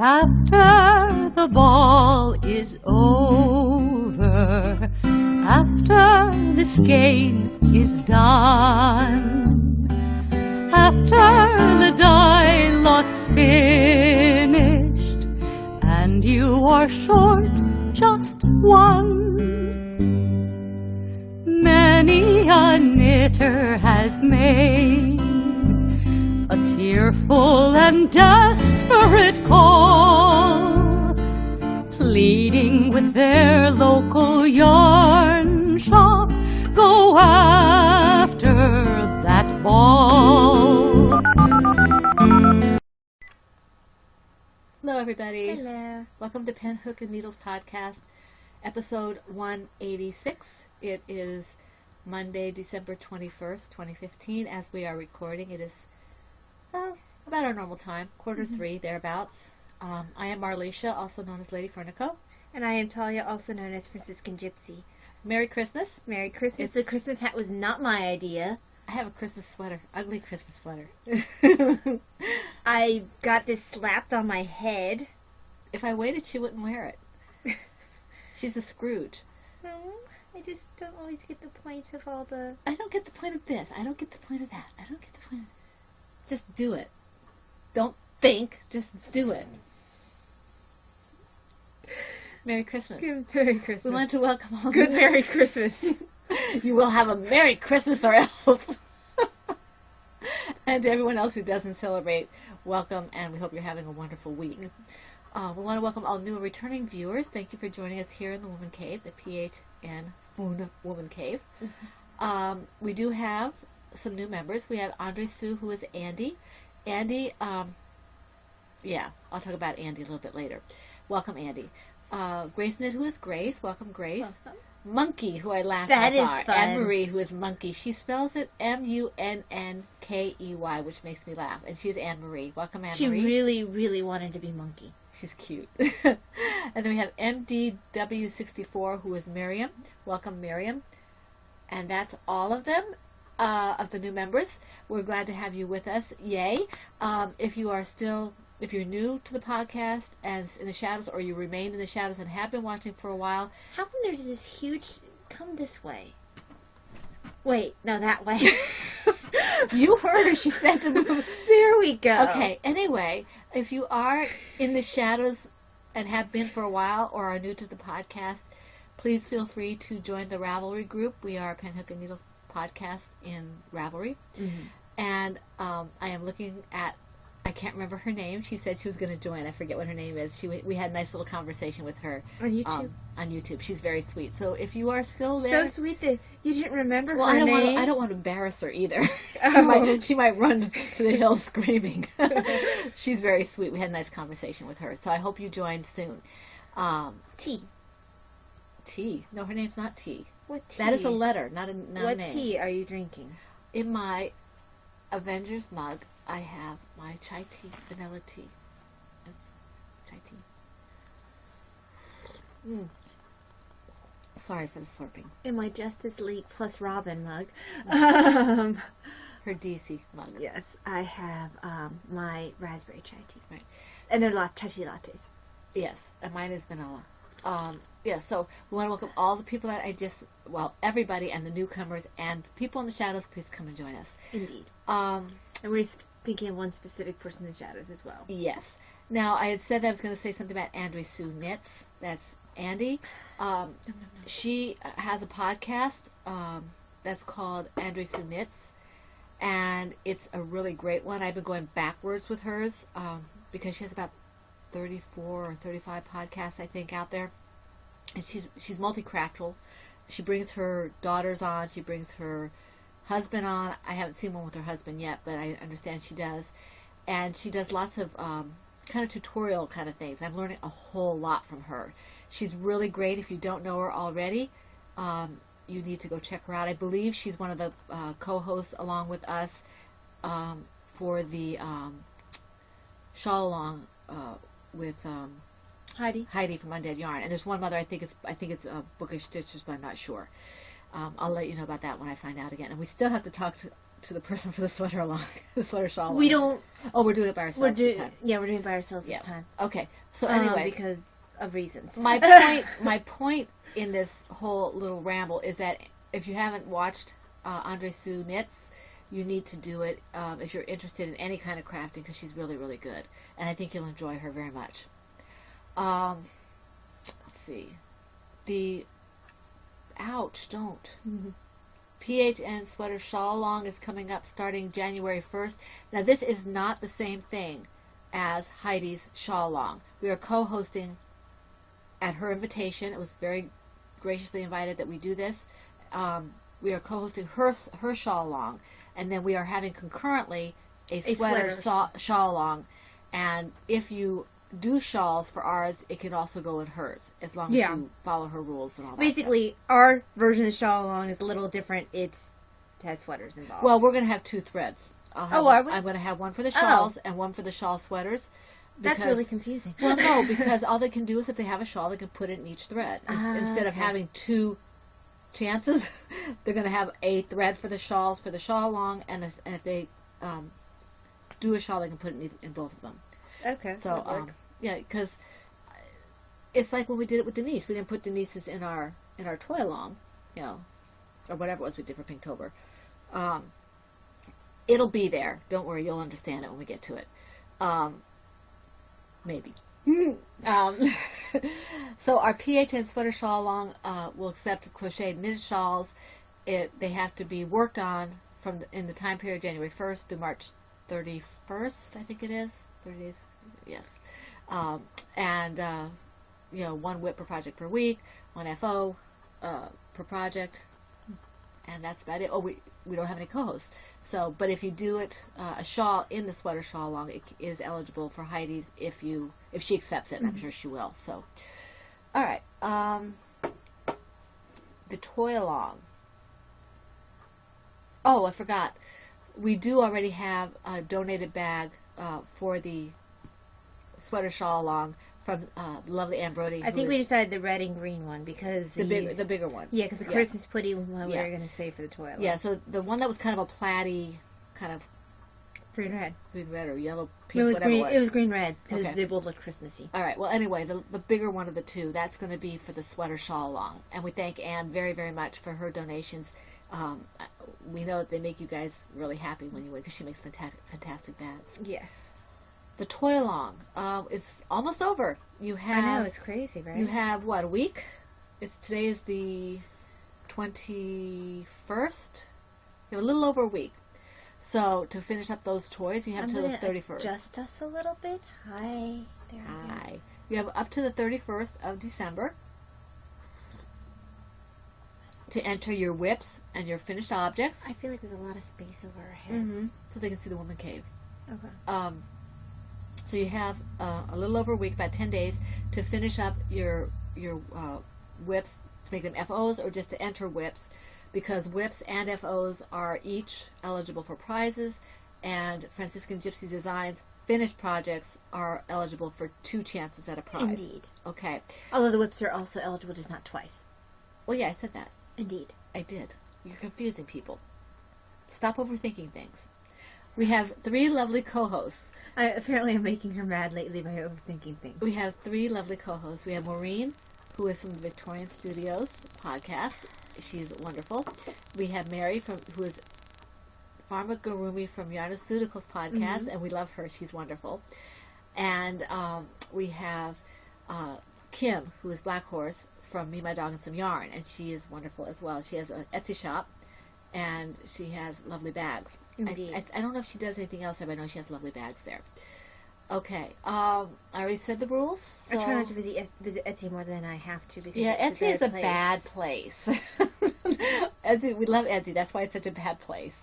After the ball is over, after this game is done, after the die lot's finished, and you are short just one, many a knitter has made a tearful and desperate call, pleading with their local yarn shop, go after that ball. Hello, everybody. Hello. Welcome to Pen, Hook, and Needles podcast, episode 186. It is Monday, December 21st, 2015. As we are recording, it is about our normal time, quarter three, thereabouts. I am Marlisha, also known as Lady Fernico. And I am Talia, also known as Franciscan Gypsy. Merry Christmas. Merry Christmas. The Christmas hat was not my idea. I have a Christmas sweater, ugly Christmas sweater. I got this slapped on my head. If I waited, she wouldn't wear it. She's a Scrooge. Oh, I just don't always get the point of all the... I don't get the point of this. I don't get the point of that. I don't get the point of... Just do it. Don't think. Just do it. Merry Christmas. Good Merry Christmas. We want to welcome all... Good Merry Christmas. You will have a Merry Christmas or else. And to everyone else who doesn't celebrate, welcome, and we hope you're having a wonderful week. We want to welcome all new and returning viewers. Thank you for joining us here in the Woman Cave, the PHN Woman Cave. We do have some new members. We have Andre Sue, who is Andy. Andy, yeah, I'll talk about Andy a little bit later. Welcome, Andy. Grace Knit, who is Grace. Welcome, Grace. Welcome. Monkey, who I laughed at. That is fun. Anne-Marie, who is Monkey. She spells it Munnnkey, which makes me laugh. And she's Anne-Marie. Welcome, Anne-Marie. She really, really wanted to be Monkey. She's cute. And then we have MDW64, who is Miriam. Welcome, Miriam. And that's all of them, of the new members. We're glad to have you with us. Yay. If you're new to the podcast and in the shadows, or you remain in the shadows and have been watching for a while. How come there's this huge... Come this way. Wait, no, that way. You heard her. She said to move. There we go. Okay, anyway, if you are in the shadows and have been for a while or are new to the podcast, please feel free to join the Ravelry group. We are Pen, Hook, and Needles podcast in Ravelry. Mm-hmm. And I am looking at... I can't remember her name. She said she was going to join. I forget what her name is. We had a nice little conversation with her on YouTube. On YouTube, she's very sweet. So if you are still there, so sweet that you didn't remember her name. name. I don't want to embarrass her either. Oh. She might run to the hills screaming. She's very sweet. We had a nice conversation with her. So I hope you join soon. T. No, her name's not T. What T? That is a letter, not a name. What tea are you drinking? In my Avengers mug, I have my chai tea, vanilla tea. Chai tea. Sorry for the slurping. In my Justice League plus Robin mug. Her DC mug. Yes, I have my raspberry chai tea. Right. And they're touchy lattes. Yes, and mine is vanilla. So we want to welcome all the people that everybody and the newcomers and people in the shadows. Please come and join us. Indeed. And we're thinking of one specific person in the shadows as well. Yes. Now, I had said that I was going to say something about Andre Sue Knits. That's Andy. No. She has a podcast that's called Andre Sue Knits, and it's a really great one. I've been going backwards with hers because she has about 34 or 35 podcasts, I think, out there. And she's multi-craftual. She brings her daughters on. She brings her husband on. I haven't seen one with her husband yet, but I understand she does. And she does lots of kind of tutorial kind of things. I'm learning a whole lot from her. She's really great. If you don't know her already, you need to go check her out. I believe she's one of the co-hosts along with us for the shawl along with Heidi from Undead Yarn. And there's one other. I think it's Bookish Stitches, but I'm not sure. I'll let you know about that when I find out again. And we still have to talk to the person for the sweater along, the sweater shawl. We don't. Oh, we're doing it by ourselves this time. Yeah, we're doing it by ourselves Yeah. this time. Okay. So anyway, because of reasons. my point in this whole little ramble is that if you haven't watched Andre Sue Knits, you need to do it if you're interested in any kind of crafting, because she's really, really good. And I think you'll enjoy her very much. Let's see. Ouch, don't. Mm-hmm. PHN Sweater Shawl Along is coming up starting January 1st. Now, this is not the same thing as Heidi's Shawl Along. We are co-hosting at her invitation. It was very graciously invited that we do this. We are co-hosting her Shawl Along, and then we are having concurrently a sweater shawl along. And if you do shawls for ours, it can also go in hers, as long as you follow her rules and all that. Basically, our version of shawl along is a little different. It has sweaters involved. Well, we're going to have two threads. Are we? I'm going to have one for the shawls and one for the shawl sweaters. That's really confusing. Well, no, because all they can do is if they have a shawl, they can put it in each thread. Instead of having two chances, they're going to have a thread for the shawls for the shawl along, and if they do a shawl, they can put it in both of them. Okay. So, yeah, because it's like when we did it with Denise. We didn't put Denise's in our toy along, or whatever it was we did for Pinktober. It'll be there. Don't worry, you'll understand it when we get to it. Maybe. So our PHN Sweater Shawl Along will accept crocheted knitted shawls. They have to be worked on in the time period January 1st through March 31st, I think it is. 30 days. Yes. And one WIP per project per week, one FO per project, and that's about it. Oh, we don't have any co-hosts. So, but if you do it, a shawl in the sweater shawl along, it is eligible for Heidi's if she accepts it. And I'm sure she will. So, all right. The toy along. Oh, I forgot. We do already have a donated bag for the sweater shawl along from lovely Ann Brody. I think we decided the red and green one because the bigger one. Yeah, because the Christmas putty one we were going to save for the toy along. Yeah, so the one that was kind of a plaid-y, kind of green red or yellow, pink, whatever it was. It was green red because they both look Christmassy. All right. Well, anyway, the bigger one of the two, that's going to be for the sweater shawl along, and we thank Ann very, very much for her donations. We know that they make you guys really happy when you win because she makes fantastic bags. Yes. The toy along is almost over. I know, it's crazy, right? You have, what, a week? Today is the 21st. You have a little over a week. So to finish up those toys, you have until the 31st. Adjust us a little bit. Hi. There Hi. You have up to the 31st of December to enter your WIPs and your finished objects. I feel like there's a lot of space over our heads. So they can see the woman cave. Okay. So you have a little over a week, about 10 days, to finish up your WIPs, to make them FOs or just to enter WIPs, because WIPs and FOs are each eligible for prizes, and Franciscan Gypsy Designs finished projects are eligible for 2 chances at a prize. Indeed. Okay. Although the WIPs are also eligible, just not twice. Well, yeah, I said that. Indeed. I did. You're confusing people. Stop overthinking things. We have 3 lovely co-hosts. Apparently I'm making her mad lately by overthinking things. We have 3 lovely co-hosts. We have Maureen, who is from the Victorian Studios podcast. She's wonderful. We have Mary, who is Pharmagurumi from Yarnaceuticals podcast, and we love her. She's wonderful. And we have Kim, who is Black Horse, from Me, My Dog, and Some Yarn, and she is wonderful as well. She has an Etsy shop, and she has lovely bags. Indeed. I don't know if she does anything else, but I know she has lovely bags there. Okay. I already said the rules. So I try not to visit Etsy more than I have to because Etsy is a bad place. Etsy, we love Etsy. That's why it's such a bad place.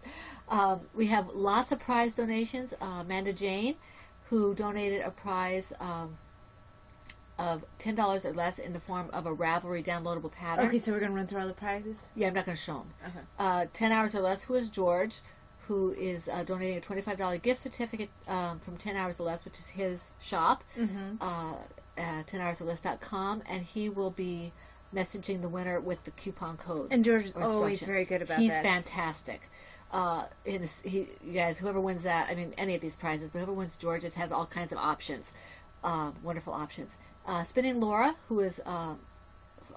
We have lots of prize donations. Amanda Jane, who donated a prize of $10 or less in the form of a Ravelry downloadable pattern. Okay, so we're going to run through all the prizes? Yeah, I'm not going to show them. Okay. 10 hours or less, who is George, who is donating a $25 gift certificate from 10 hours or less, which is his shop, 10hoursorless.com, and he will be messaging the winner with the coupon code. And George is or always instruction. very good about He's that. fantastic. You guys, whoever wins that, I mean, any of these prizes, but whoever wins George's has all kinds of options, wonderful options. Spinning Laura, who is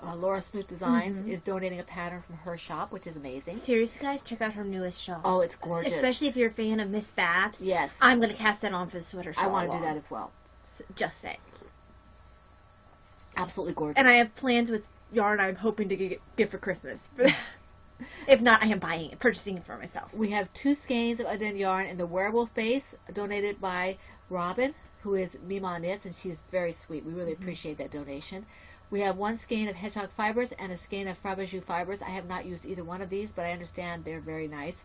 Laura Smoot Designs, is donating a pattern from her shop, which is amazing. Seriously, guys, check out her newest shawl. Oh, it's gorgeous. Especially if you're a fan of Miss Babs. Yes. I'm going to cast that on for the sweater shawl. I want to do that as well. Just saying. Absolutely gorgeous. And I have plans with yarn I'm hoping to get for Christmas. If not, I am purchasing it for myself. We have 2 skeins of Adin yarn in the werewolf base, donated by Robin, who is Mima Knits, and she's very sweet. We really appreciate that donation. We have 1 skein of hedgehog fibers and a skein of Frabajou fibers. I have not used either one of these, but I understand they're very nice.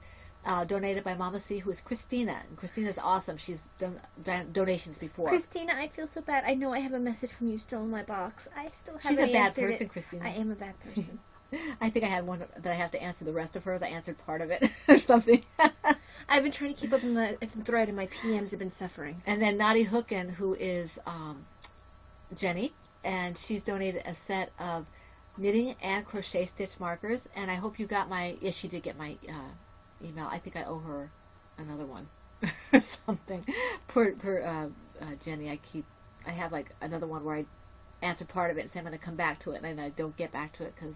Donated by Mama C, who is Christina. And Christina's awesome. She's done donations before. Christina, I feel so bad. I know I have a message from you still in my box. I still haven't She's a bad answered person, it. Christina. I am a bad person. I think I had one that I have to answer the rest of hers. I answered part of it or something. I've been trying to keep up in the thread, and my PMs have been suffering. And then Nadi Hooken, who is Jenny, and she's donated a set of knitting and crochet stitch markers. And I hope you got my. Yes, she did get my email. I think I owe her another one or something. Per Jenny, I have like another one where I answer part of it and say I'm going to come back to it, and then I don't get back to it because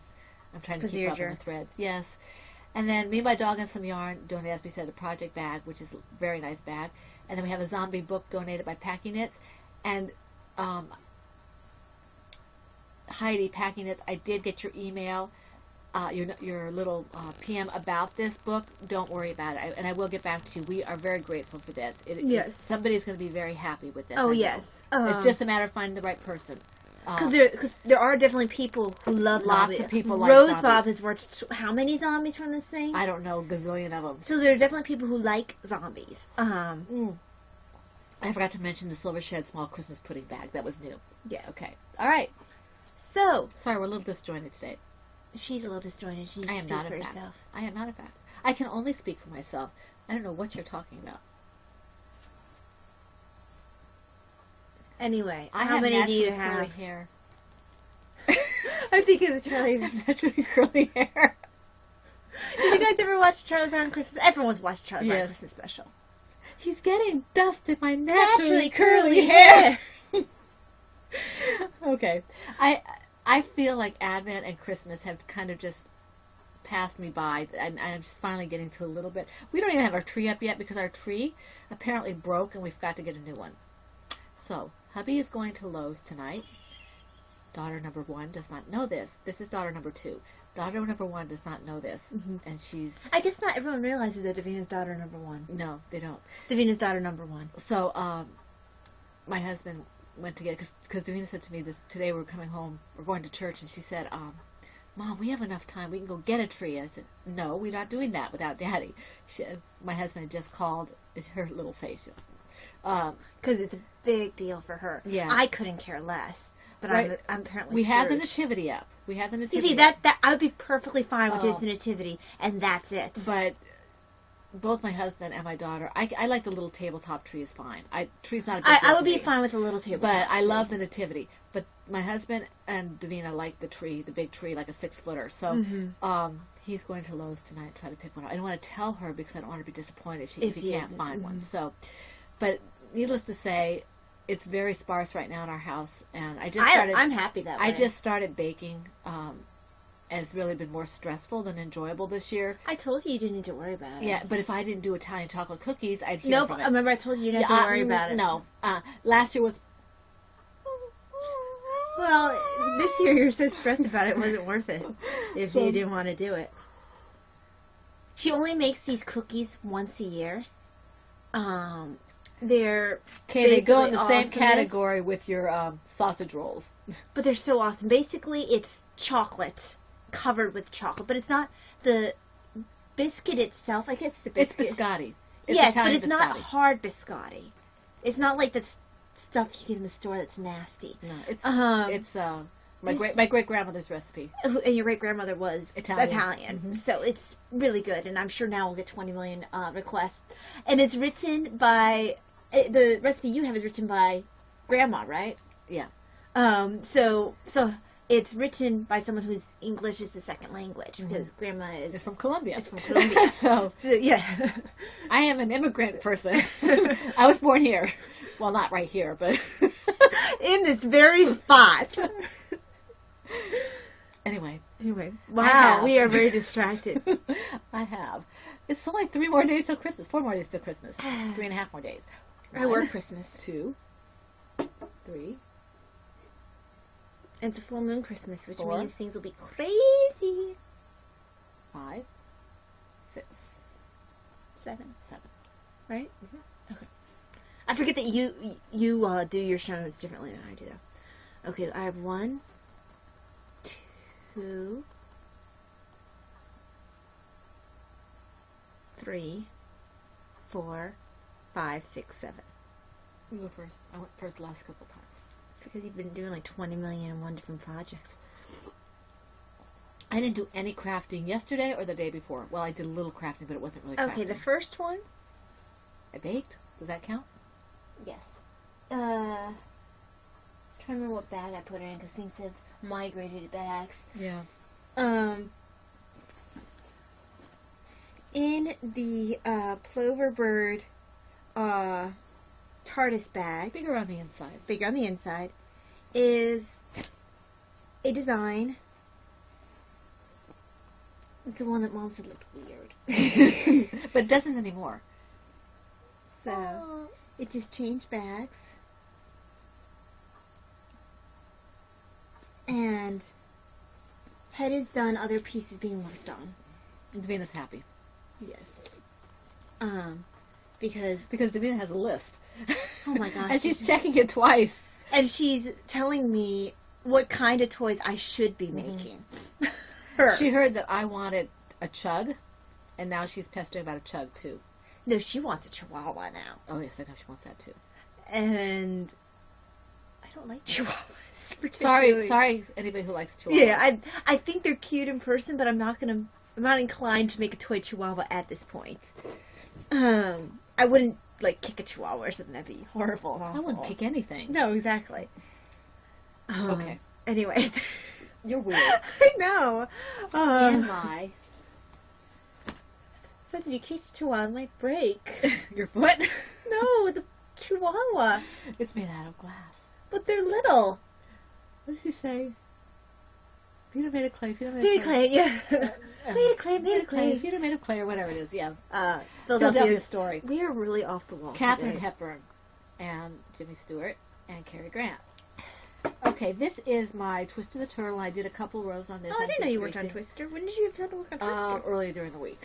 I'm trying to keep up on the threads. Yes. And then Me and My Dog and Some Yarn donated, as we said, a project bag, which is a very nice bag. And then we have a zombie book donated by Packing Knits. And Heidi, Packing Knits, I did get your email, your little PM about this book. Don't worry about it. And I will get back to you. We are very grateful for this. Yes. Somebody's going to be very happy with this. Oh, yes. It's just a matter of finding the right person. Because there are definitely people who love zombies. Lots of people like Rose zombies. Bob has watched how many zombies from this thing? I don't know, gazillion of them. So there are definitely people who like zombies. I forgot to mention the Silver Shed small Christmas pudding bag. That was new. Yeah. Okay. All right. So. Sorry, we're a little disjointed today. She's a little disjointed. She needs to speak for herself. I am not a fact. I can only speak for myself. I don't know what you're talking about. Anyway, I how have many do you naturally have? curly hair. I'm thinking of Charlie. Naturally curly hair. Did you guys ever watch Charlie Brown Christmas? Everyone's watched Charlie Brown Christmas special. He's getting dust in my naturally curly hair. Okay. I feel like Advent and Christmas have kind of just passed me by, and I'm just finally getting to a little bit. We don't even have our tree up yet because our tree apparently broke, and we've got to get a new one. So, hubby is going to Lowe's tonight. Daughter number 1 does not know this. This is daughter number 2. Daughter number 1 does not know this, and she's... I guess not everyone realizes that Davina's daughter number 1. No, they don't. Davina's daughter number 1. So, my husband went to get it, because Davina said to me today we're coming home, we're going to church, and she said, Mom, we have enough time, we can go get a tree. I said, no, we're not doing that without Daddy. My husband had just called, her little face, because it's a big deal for her. Yeah. I couldn't care less, but right. I'm apparently We have the Scrooge. nativity up. We have the nativity. You see, that I would be perfectly fine with just the nativity, and that's it. But both my husband and my daughter, I like the little tabletop tree is fine. Tree's not a big deal I would to be me. fine with a little tabletop. But I love the nativity. But my husband and Davina like the tree, the big tree, like a 6-footer. So he's going to Lowe's tonight to try to pick one up. I don't want to tell her because I don't want her to be disappointed if he can't find one. So, but needless to say, it's very sparse right now in our house, and I'm happy that way. I just started baking, and it's really been more stressful than enjoyable this year. I told you didn't need to worry about it. Yeah, but if I didn't do Italian chocolate cookies, I'd hear Nope, from it. remember I told you you didn't have to worry about it. No, last year was... Well, this year you're so stressed about it, wasn't worth it if you didn't want to do it. She only makes these cookies once a year. They're they go in the same awesomeness. category with your sausage rolls. But they're so awesome. Basically, it's chocolate covered with chocolate, but it's not the biscuit itself. I guess it's the biscuit. It's biscotti. It's yes, Italian but it's not biscotti. hard biscotti. It's not like the stuff you get in the store that's nasty. No, it's my great grandmother's recipe. And your great grandmother was Italian. So it's really good, and I'm sure now we'll get 20 million requests. And it's written by the recipe you have is written by Grandma, right? Yeah. So it's written by someone whose English is the second language, because Grandma is It's from Colombia. from Colombia. So yeah. I am an immigrant person. I was born here. Well, not right here, but In this very spot. Anyway, wow, we are very distracted. I have. It's only 3 more days till Christmas. 4 more days till Christmas. 3.5 more days. I work Christmas. 2, 3. And it's a full moon Christmas, which 4. means things will be crazy. 5, 6, 7. 7. Right? Mm-hmm. Okay. I forget that you do your show notes differently than I do. Okay, I have 1, 2, 3, 4, 5, 6, 7. You go first. I went first the last couple times. Because you've been doing like 20 million and one different projects. I didn't do any crafting yesterday or the day before. Well, I did a little crafting, but it wasn't really crafting. Okay, the first one. I baked. Does that count? Yes. Trying to remember what bag I put it in because things have migrated to bags. Yeah. In the Plover Bird TARDIS bag, Bigger on the inside. bigger on the inside, is a design. It's the one that Mom said looked weird. But it doesn't anymore. So, it just changed bags. And head is done, other pieces being worked on. Davina's happy. Yes. Because Davina has a list. Oh my gosh. And she's checking it twice. and she's telling me what kind of toys I should be making. She heard that I wanted a chug, and now she's pestering about a chug too. No, she wants a chihuahua now. Oh yes, I know she wants that too. And I don't like chihuahuas particularly. Sorry, anybody who likes chihuahuas. Yeah, I think they're cute in person, but I'm not inclined to make a toy chihuahua at this point. I wouldn't like kick a chihuahua or something. That'd be horrible. I wouldn't kick anything. No, exactly. Okay. Anyway. You're weird. I know. Am I? So if you kick the chihuahua, it might break. Your foot? No, the chihuahua. It's made out of glass. But they're little. What does she say? Peter made of clay. Made of clay, yeah. Made of clay, made of clay. Peter made of clay or whatever it is, yeah. Philadelphia Story. We are really off the wall Katharine today. Hepburn and Jimmy Stewart and Cary Grant. Okay, this is my Twist of the Turtle. I did a couple rows on this. Oh, I didn't know you worked on Twister. When did you have time to work on Twister? Earlier during the week.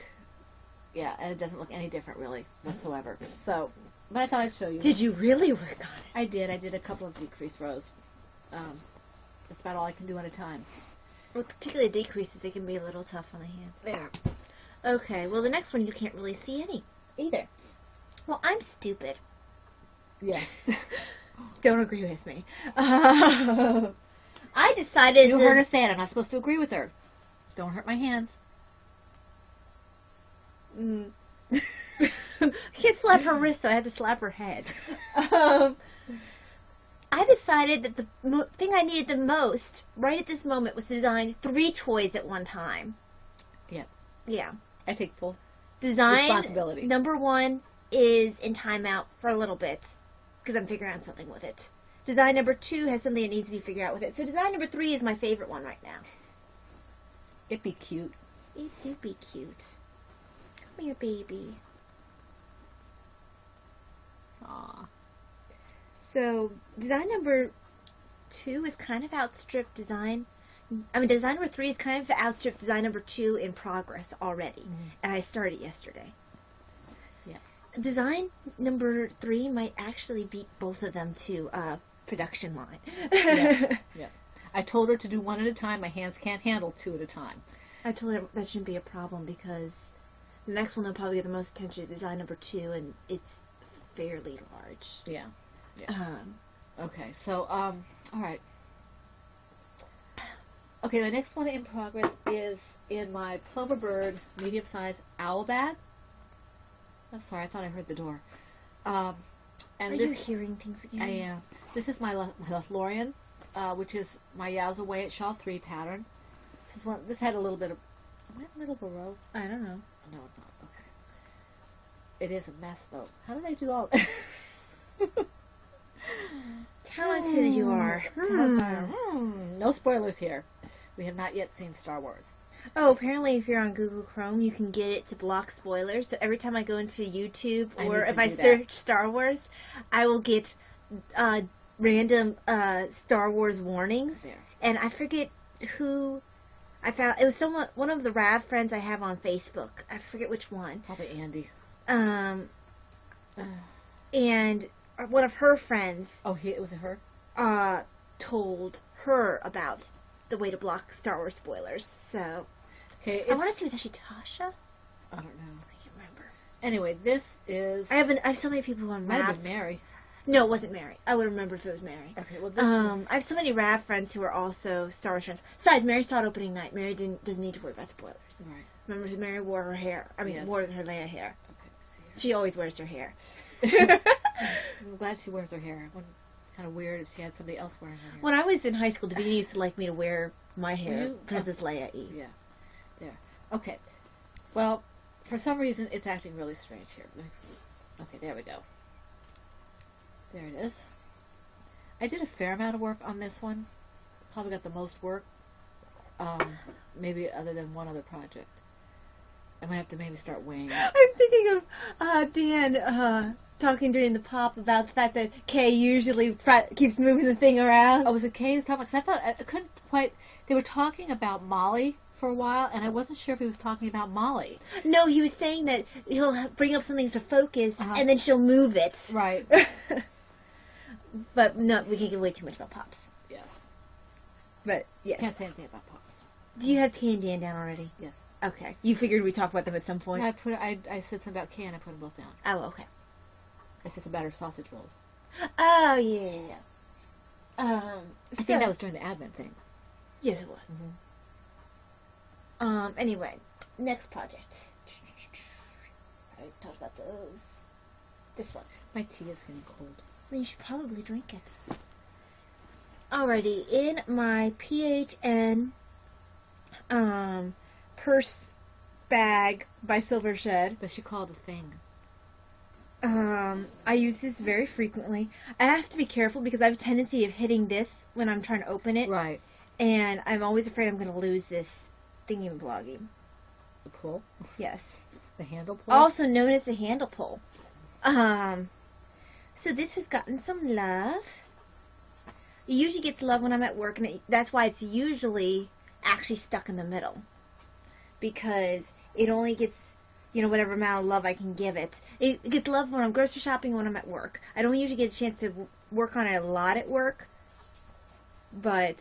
Yeah, and it doesn't look any different really whatsoever. So, but I thought I'd show you. Did you really work on it? I did. I did a couple of decrease rows. That's about all I can do at a time. Well, particularly decreases, they can be a little tough on the hand. There. Okay, well, the next one you can't really see any. Either. Well, I'm stupid. Yeah. Don't agree with me. I decided... You heard her say it. I'm not supposed to agree with her. Don't hurt my hands. I can't slap her wrist, so I had to slap her head. I decided that the thing I needed the most, right at this moment, was to design 3 toys at one time. Yeah. Yeah. I take full responsibility. Number 1 is in timeout for a little bit, because I'm figuring out something with it. Design number 2 has something that needs to be figured out with it. So design number 3 is my favorite one right now. It'd be cute. It do be cute. Come here, baby. Aww. So, design number 2 is kind of outstripped design. I mean, design number 3 is kind of outstripped design number 2 in progress already. Mm-hmm. And I started yesterday. Yeah. Design number 3 might actually beat both of them to production line. Yeah. Yeah. I told her to do 1 at a time. My hands can't handle 2 at a time. I told her that shouldn't be a problem because the next one will probably get the most attention is design number 2, and it's fairly large. Yeah. Yeah. Okay, so, all right. Okay, the next one in progress is in my Plover Bird medium-sized owl bag. I'm sorry, I thought I heard the door. And Are you hearing things again? I am. This is my Lothlorien which is my Yow's Away at Shaw 3 pattern. This had a little bit of... Am I in the middle of a row? I don't know. No, it's not. Okay. It is a mess, though. How did I do all that? Talented you are. No spoilers here. We have not yet seen Star Wars. Oh, apparently if you're on Google Chrome, you can get it to block spoilers. So every time I go into YouTube or if I search Star Wars, I will get random Star Wars warnings. There. And I forget who I found. It was one of the Rav friends I have on Facebook. I forget which one. Probably Andy. And one of her friends. Oh, was it her? Told her about the way to block Star Wars spoilers. So, okay, I want to see if it was actually Tasha. I don't know. I can't remember. Anyway, this is. I have so many people on Might Rav. have been Mary. No, it wasn't Mary. I would remember if it was Mary. Okay, well, this I have so many Rav friends who are also Star Wars friends. Besides, Mary saw it opening night. Mary doesn't need to worry about spoilers. Right. Remember, Mary wore her hair. I mean, Yes. wore her Leia hair. Okay. She always wears her hair. I'm glad she wears her hair. Kind of weird if she had somebody else wearing her hair. When I was in high school, Davina used to like me to wear my hair, Princess Leia-y. Yeah. There. Okay. Well, for some reason, it's acting really strange here. Okay, there we go. There it is. I did a fair amount of work on this one. Probably got the most work. Maybe other than one other project. I might have to maybe start weighing. I'm thinking of Dan talking during the pop about the fact that Kay usually keeps moving the thing around. Oh, was it Kay who was talking about? Because I thought I couldn't quite. They were talking about Molly for a while, and I wasn't sure if he was talking about Molly. No, he was saying that he'll bring up something to focus, and then she'll move it. Right. But no, we can't give away too much about Pops. Yes. But yes. Can't say anything about Pops. Do you have T and Dan down already? Yes. Okay. You figured we'd talk about them at some point? I said something about Kay and I put them both down. Oh, okay. I said some better sausage rolls. Oh, yeah. I think that was during the Advent thing. Yes, it was. Mm-hmm. Anyway, next project. I talked about those. This one. My tea is getting cold. Well, you should probably drink it. Alrighty, in my PHN purse bag by Silver Shed. But she called a thing. I use this very frequently. I have to be careful because I have a tendency of hitting this when I'm trying to open it. Right. And I'm always afraid I'm going to lose this thingy-bloggy. The pull? Yes. The handle pull? Also known as the handle pull. So this has gotten some love. It usually gets love when I'm at work, and that's why it's usually actually stuck in the middle. Because it only gets, whatever amount of love I can give it. It gets love when I'm grocery shopping, when I'm at work. I don't usually get a chance to work on it a lot at work, but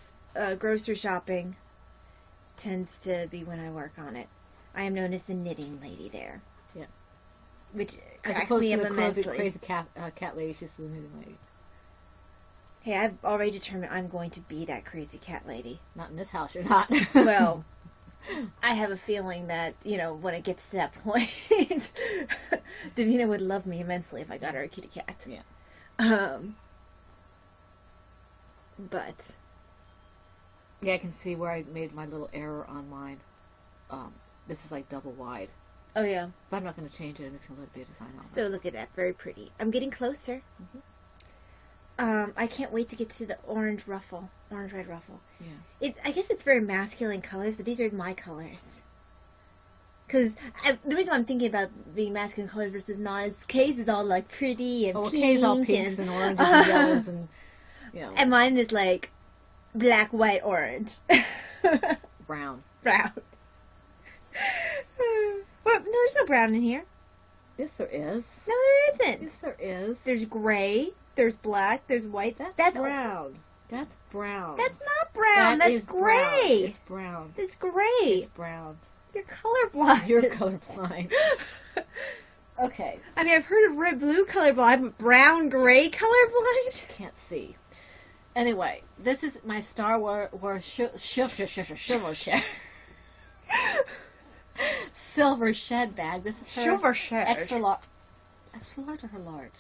grocery shopping tends to be when I work on it. I am known as the knitting lady there. Yeah. Which As cracks opposed me to up the immensely. crazy cat lady, she's the knitting lady. Hey, I've already determined I'm going to be that crazy cat lady. Not in this house, you're not. Well, I have a feeling that, when it gets to that point, Davina would love me immensely if I got her a kitty cat. Yeah. But yeah, I can see where I made my little error on mine. This is like double wide. Oh, yeah. But I'm not going to change it. I'm just going to let it be a design on it. So look at that. Very pretty. I'm getting closer. Mm-hmm. I can't wait to get to the orange red ruffle. Yeah. I guess it's very masculine colors, but these are my colors. Because the reason I'm thinking about being masculine colors versus not is Kay's is all like pretty and pink. Kay's all pinks and oranges and yellows and, And mine is like black, white, orange. brown. Brown. Well, no, there's no brown in here. Yes, there is. No, there isn't. Yes, there is. There's gray. There's black. There's white. That's brown. That's brown. That's not brown. That's gray. It's brown. It's gray. It's brown. You're colorblind. You're colorblind. Okay. I mean, I've heard of red-blue colorblind, but brown-gray colorblind? Can't see. Anyway, this is my Star Wars Silver Shed bag. This is her Silver Shed. extra large or her large?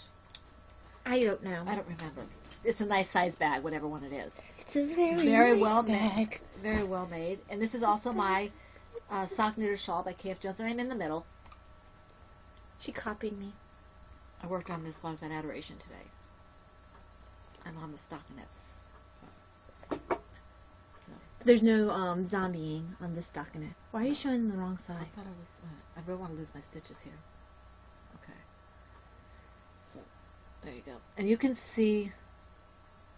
I don't know. I don't remember. It's a nice size bag, whatever one it is. It's It's a very, Very nice well bag. made. Very well made. And this is also my sock knitter shawl by K.F. Jones, and I'm in the middle. She copied me. I worked on this while I was at Adoration today. I'm on the stockinettes. So, There's no zombieing on this stockinette. Why are you showing the wrong I side? thought I was. I really want to lose my stitches here. Okay. So, there you go. And you can see.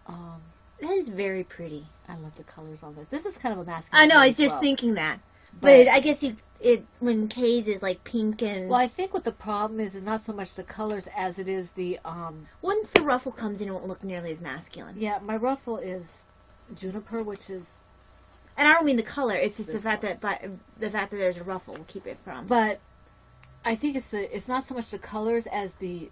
That is very pretty. I love the colors on this. This is kind of a masculine. I know. I was as just well. thinking that. But But I guess when Kay's is like pink and... Well, I think what the problem is not so much the colors as it is the once the ruffle comes in, it won't look nearly as masculine. Yeah, my ruffle is juniper, which is. And I don't mean the color. It's just the This fact that there's a ruffle will keep it from. But I think it's not so much the colors as the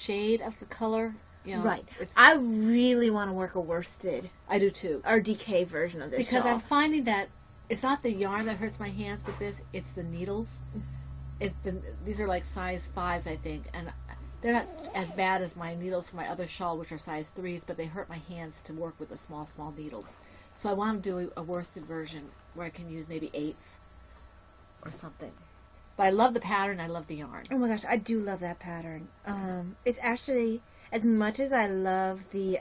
shade of the color. You know, right. I really want to work a worsted I do too. or DK version of this Because shawl. I'm finding that it's not the yarn that hurts my hands with this; it's the needles. These are like size 5s, I think, and they're not as bad as my needles for my other shawl, which are size 3s, but they hurt my hands to work with the small needles. So I want to do a worsted version where I can use maybe 8s or something. But I love the pattern. I love the yarn. Oh my gosh, I do love that pattern. It's actually, as much as I love the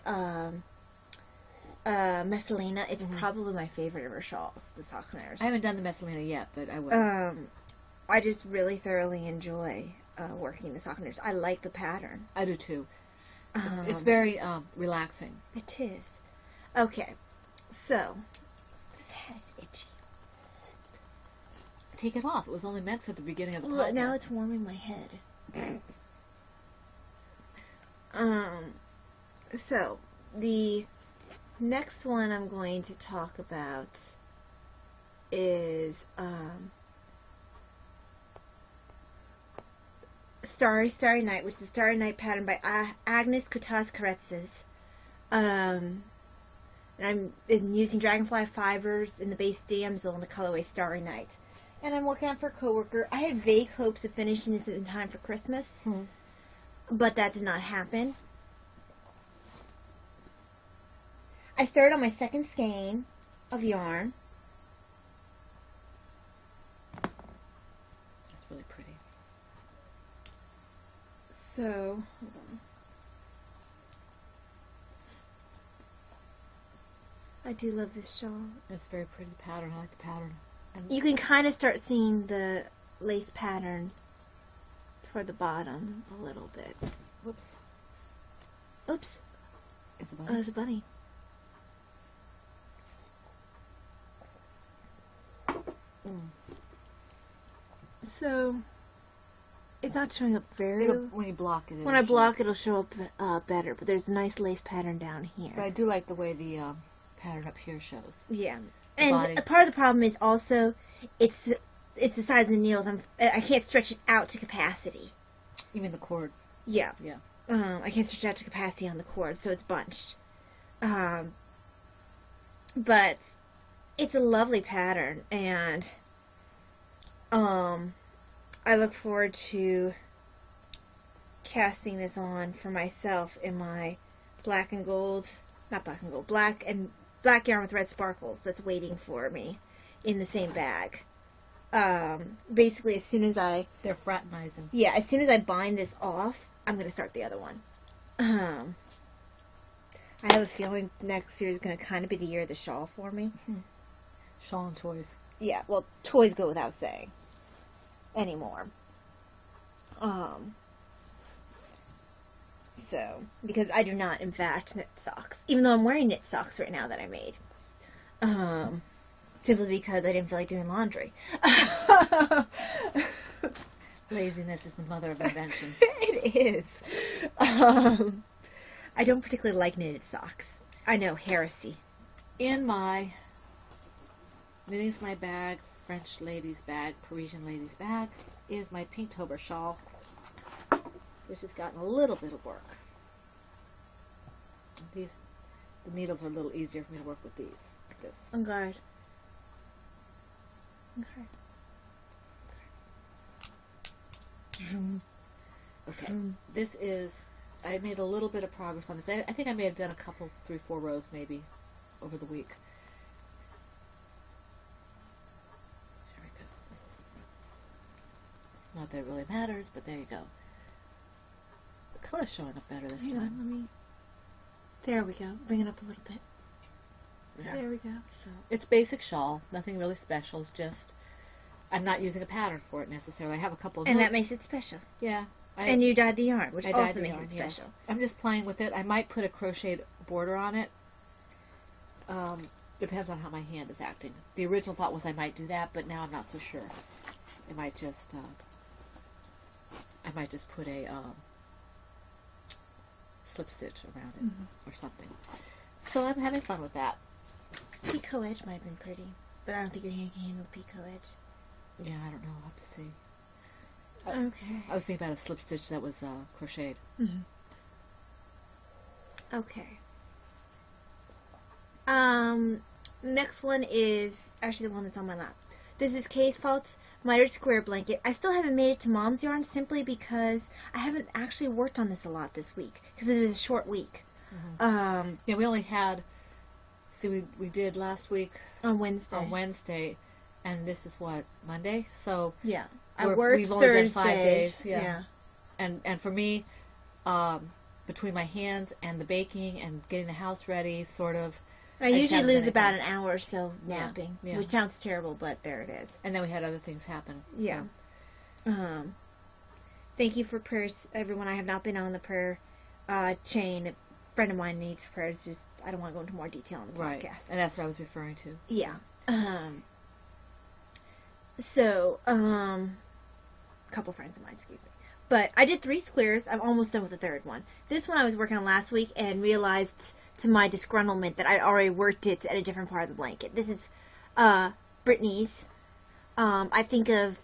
Messalina, it's probably my favorite of her shawls, the sock knitters. I haven't done the Messalina yet, but I will. I just really thoroughly enjoy working the sock knitters. I like the pattern. I do too. It's very relaxing. It is. Okay, so this hat is itchy. Take it off. It was only meant for the beginning of the Look, podcast. now it's warming my head. So the next one I'm going to talk about is Starry Starry Night, which is the Starry Night pattern by Agnes Kotas-Karetzes. And I'm using Dragonfly fibers in the base damsel in the colorway Starry Night. And I'm working on for a coworker. I had vague hopes of finishing this in time for Christmas, but that did not happen. I started on my second skein of yarn. That's really pretty. So, hold on. I do love this shawl. It's a very pretty pattern. I like the pattern. And You can kind of start seeing the lace pattern toward the bottom a little bit. whoops. Oops. It's a Oh, bunny. there's a bunny. So, it's not showing up very... When you block it. When I block, it'll show up better, but there's a nice lace pattern down here. But I do like the way the pattern up here shows. Yeah. The And body. part of the problem is also, it's the size of the needles. I can't stretch it out to capacity. You mean the cord? Yeah. Yeah. I can't stretch it out to capacity on the cord, so it's bunched. But it's a lovely pattern, and I look forward to casting this on for myself in my black and gold, not black and gold, black yarn with red sparkles that's waiting for me in the same bag. Basically, as soon as They're fraternizing. Yeah, as soon as I bind this off, I'm going to start the other one. I have a feeling next year is going to kind of be the year of the shawl for me. Shawl and toys. Yeah, well, toys go without saying anymore. So, because I do not, in fact, knit socks. Even though I'm wearing knit socks right now that I made. Simply because I didn't feel like doing laundry. Laziness is the mother of invention. It is. I don't particularly like knitted socks. I know, heresy. In my Knitting's My Bag, French ladies bag, Parisian ladies bag, is my Pinktober shawl, which has gotten a little bit of work. The needles are a little easier for me to work with these. Like this. On guard. Okay. Okay. This is I made a little bit of progress on this. I think I may have done a couple, 3-4 rows maybe over the week. There we go. This is not that it really matters, but there you go. The color's showing up better this Hang time. on, let me. There we go. Bring it up a little bit. Yeah. There we go. So it's basic shawl, nothing really special. It's just I'm not using a pattern for it necessarily. I have a couple of And notes. that makes it special. Yeah. And you dyed the yarn, which I also dyed the makes yarn, it yes. special. I'm just playing with it. I might put a crocheted border on it. Depends on how my hand is acting. The original thought was I might do that, but now I'm not so sure. I might just put a slip stitch around it or something. So I'm having fun with that. Picot edge might have been pretty, but I don't think your hand can handle picot edge. Yeah, I don't know. I'll have to see. Okay. I was thinking about a slip stitch that was crocheted. Okay. Next one is actually the one that's on my lap. This is Kay's Fault's mitered square blanket. I still haven't made it to Mom's yarn simply because I haven't actually worked on this a lot this week because it was a short week. Yeah, we only had. See, we did last week On Wednesday. And this is what, Monday? So yeah, I worked we've only Thursday. done 5 days. Yeah. And for me, between my hands and the baking and getting the house ready, sort of. I just usually haven't done lose about anything. an hour or so napping, Yeah. which sounds terrible, but there it is. And then we had other things happen. Yeah. Thank you for prayers, everyone. I have not been on the prayer chain. A friend of mine needs prayers. Just I don't want to go into more detail on the Right. podcast. And that's what I was referring to. Yeah. So, a couple friends of mine, excuse me. But I did 3 squares. I'm almost done with the third one. This one I was working on last week and realized to my disgruntlement that I'd already worked it at a different part of the blanket. This is Brittany's. I think of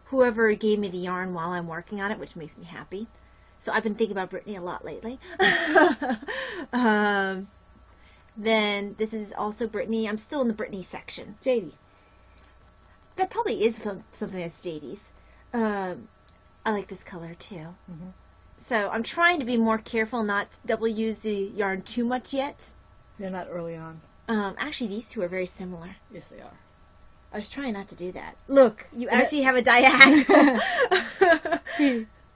whoever gave me the yarn while I'm working on it, which makes me happy. So I've been thinking about Brittany a lot lately. Then this is also Brittany. I'm still in the Brittany section. JD. That probably is something that's JD's. I like this color too. So I'm trying to be more careful not to double use the yarn too much yet. They're not early on. Actually, these two are very similar. Yes, they are. I was trying not to do that. Look, you actually have a diagonal.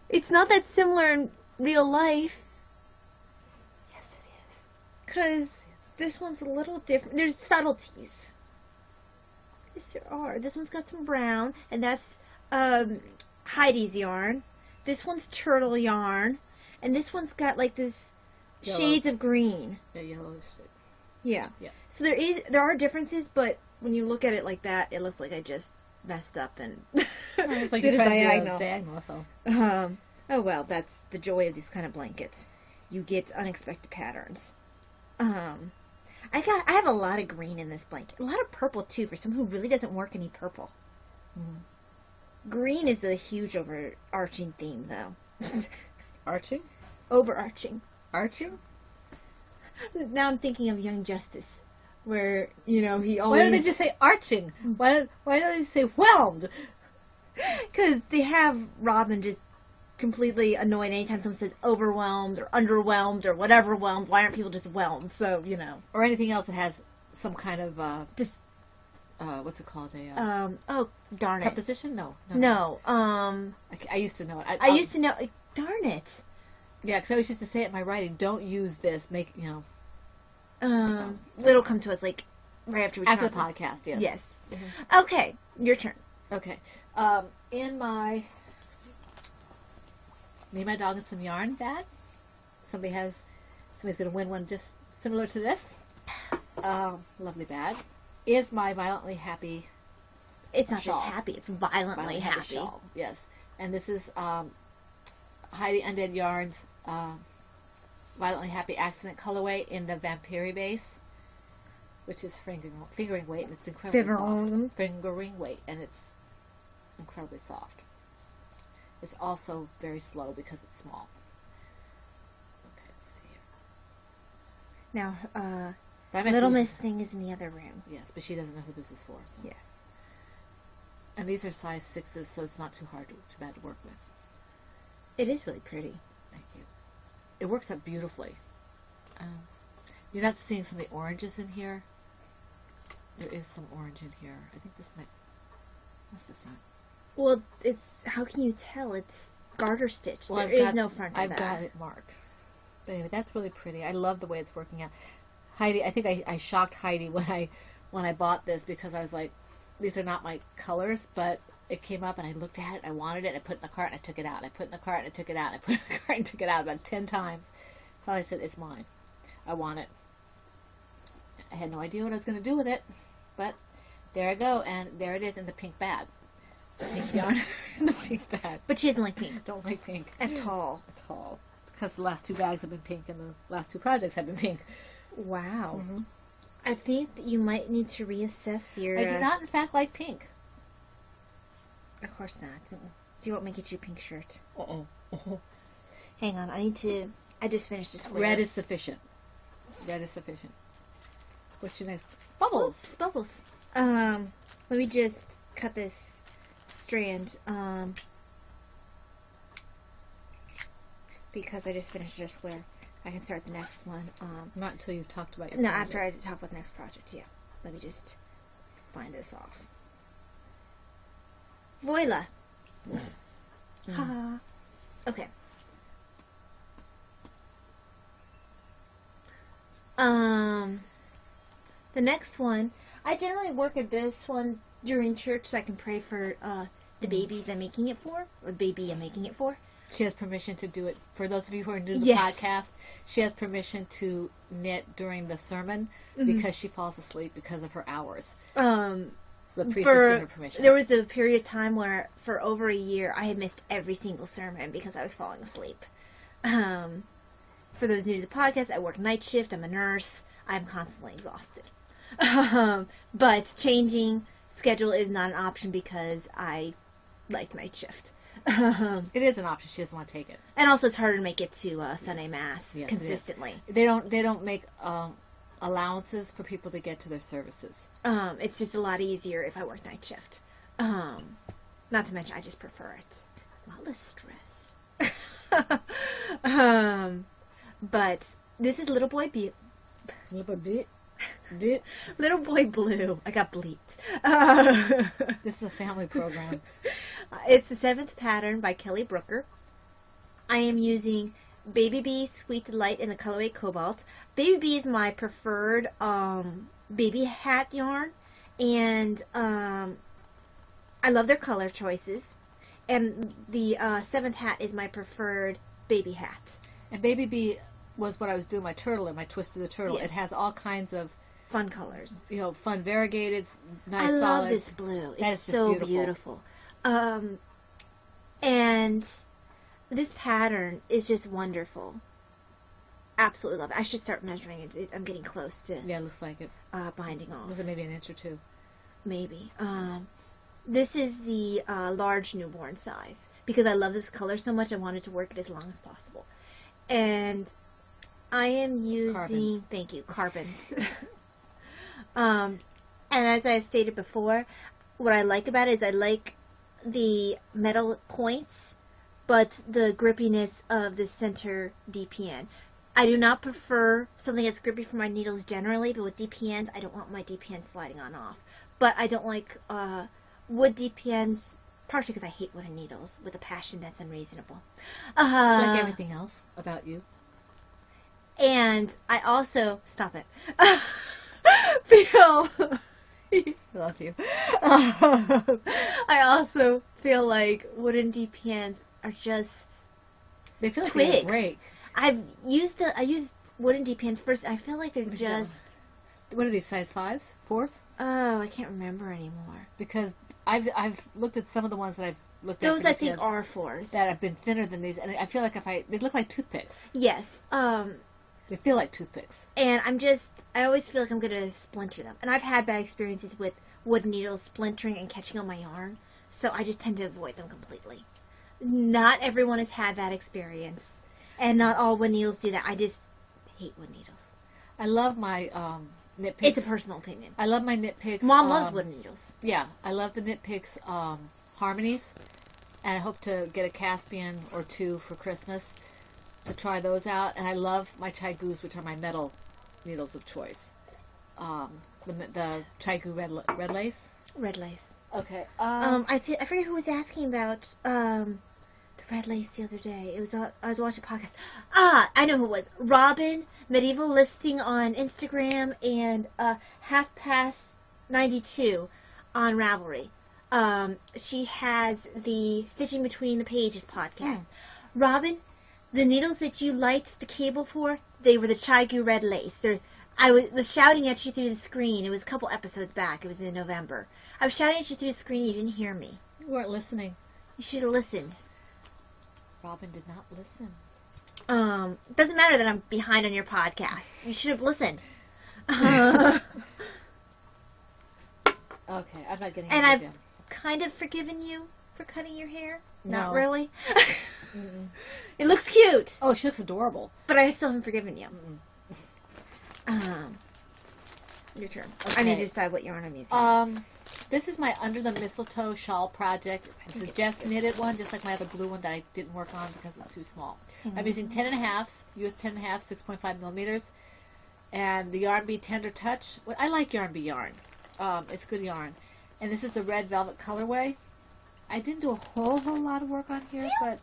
It's not that similar in real life. Yes, it is. Because this one's a little different. There's subtleties. Yes, there are. This one's got some brown, and that's Heidi's yarn. This one's turtle yarn, and this one's got like this Yellow. shades of green. Yeah, yellowish. Yeah. Yeah. So there are differences, but when you look at it like that, it looks like I just messed up and It's like did you're a trying to diagonal. do a diagonal. So. Oh well, that's the joy of these kind of blankets. You get unexpected patterns. I have a lot of green in this blanket. A lot of purple too for someone who really doesn't work any purple. Green is a huge overarching theme though. Arching? Overarching. Arching? Now I'm thinking of Young Justice, where he always. Why don't they just say arching? Why don't they say whelmed? Because they have Robin just completely annoyed anytime someone says overwhelmed or underwhelmed or whatever whelmed. Why aren't people just whelmed? So Or anything else that has some kind of just what's it called? oh darn it. Preposition? No. I used to know it. I used to know. Darn it. Yeah, because I always used to say it in my writing. Don't use this. It'll come to us like right after we after the talk. podcast. Yes. Yes. Okay, your turn. Okay. In my me and my dog and some yarn bag. Somebody's gonna win one just similar to this. Lovely bag. Is my violently happy. It's not shawl. just happy. It's violently happy. Shawl. Yes. And this is Heidi Undead Yarns Violently Happy Accident colorway in the Vampiri base, which is fingering weight, and it's incredibly soft. Fingering weight, and it's incredibly soft. It's also very slow because it's small. Okay, let's see here. Now, But Little Miss Thing is in the other room. Yes, but she doesn't know who this is for. So. Yes. And these are size 6s, so it's not too bad to work with. It is really pretty. Thank you. it works out beautifully. You're not seeing some of the oranges in here. There is some orange in here. I think this might. What's this not? Well, it's, how can you tell? It's garter stitch. Well, There is no front to I've that. got it marked. But anyway, that's really pretty. I love the way it's working out. Heidi, I think I shocked Heidi when I bought this, because I was like, these are not my colors, but it came up and I looked at it, I wanted it, I put it in the cart and I took it out. I put it in the cart and I took it out. I put it in the cart and took it out about 10 times. Finally I said, it's mine. I want it. I had no idea what I was going to do with it, but there I go, and there it is in the pink bag. The pink yarn in the pink bag. But she doesn't like pink. Don't like pink. At all. At all. Because the last 2 bags have been pink and the last 2 projects have been pink. Wow. Mm-hmm. I think that you might need to reassess your... I do not, in fact, like pink. Of course not. Do you want me to get you a pink shirt? Uh-oh. Hang on, I just finished this square. Red is sufficient. Red is sufficient. What's your next? Bubbles. Oh, bubbles. Let me just cut this strand, because I just finished a square. I can start the next one. Not until you've talked about your No, project. after I talk about the next project, yeah. Let me just find this off. Voila. Ha. Okay. The next one, I generally work at this one during church so I can pray for the babies I'm making it for, or the baby I'm making it for. She has permission to do it. For those of you who are new to the Yes. podcast, she has permission to knit during the sermon because she falls asleep because of her hours. The priest has given her permission. There was a period of time where, for over a year, I had missed every single sermon because I was falling asleep. For those new to the podcast, I work night shift. I'm a nurse. I'm constantly exhausted. But changing schedule is not an option because I like night shift. It is an option. She doesn't want to take it. And also, it's harder to make it to Sunday Mass Yes, consistently. They don't make allowances for people to get to their services. It's just a lot easier if I work night shift. Not to mention, I just prefer it. A lot less stress. But this is Little Boy Little bit. Little Boy Blue. I got bleeped. This is a family program. It's the 7th pattern by Kelly Brooker. I am using Baby Bee Sweet Delight in the colorway Cobalt. Baby Bee is my preferred baby hat yarn, and I love their color choices. And the 7th hat is my preferred baby hat. And Baby Bee was what I was doing my turtle in, my Twisted the Turtle. Yes. It has all kinds of Fun colors. Fun variegated, nice I love solids. this blue. That is It's just so beautiful. And this pattern is just wonderful. Absolutely love it. I should start measuring it. I'm getting close to Yeah, it looks like it. binding off. Was it maybe an inch or 2? Maybe. This is the large newborn size. Because I love this color so much, I wanted to work it as long as possible. And I am using... Carbon. Thank you. Carbon. And as I stated before, what I like about it is I like the metal points, but the grippiness of the center DPN. I do not prefer something that's grippy for my needles generally, but with DPNs, I don't want my DPNs sliding on off. But I don't like wood DPNs, partially because I hate wooden needles with a passion that's unreasonable. Like everything else about you. And I also... Stop it. feel... I love you. I also feel like wooden DPNs are just They feel like twigs. they break. I used wooden DPNs first. I feel like they're Yeah. just... What are these, size 5s? 4s? Oh, I can't remember anymore. Because I've looked at some of the ones that I've looked at. Those for I the think kids are 4s. that have been thinner than these, and I feel like they look like toothpicks. Yes. They feel like toothpicks. And I always feel like I'm going to splinter them. And I've had bad experiences with wooden needles splintering and catching on my yarn, so I just tend to avoid them completely. Not everyone has had that experience, and not all wood needles do that. I just hate wood needles. I love my knit picks. It's a personal opinion. I love my knit picks. Mom loves wooden needles. Yeah, I love the knit picks harmonies, and I hope to get a Caspian or 2 for Christmas. to try those out. And I love my Chai Goos, which are my metal needles of choice. The Chai Goo red lace. Red lace. Okay. I forget who was asking about the red lace the other day. It was I was watching a podcast. I know who it was. Robin, Medieval Listing on Instagram, and Half Past 92 on Ravelry. She has the Stitching Between the Pages podcast. Robin, the needles that you light the cable for, they were the Chai Goo red lace. I was shouting at you through the screen. It was a couple episodes back. It was in November. I was shouting at you through the screen. You didn't hear me. You weren't listening. You should have listened. Robin did not listen. It doesn't matter that I'm behind on your podcast. You should have listened. Okay, I'm not getting. And I've kind of forgiven you for cutting your hair. No. Not really. It looks cute. Oh, she looks adorable. But I still haven't forgiven you. Your turn. Okay. I need to decide what yarn I'm using. This is my Under the Mistletoe shawl project. This is just knitted one, just like my other blue one that I didn't work on because it's too small. I'm using 10.5, US 10.5, 6.5 millimeters, and the Yarn Bee Tender Touch. Well, I like Yarn Bee yarn. It's good yarn. And this is the red velvet colorway. I didn't do a whole lot of work on here, but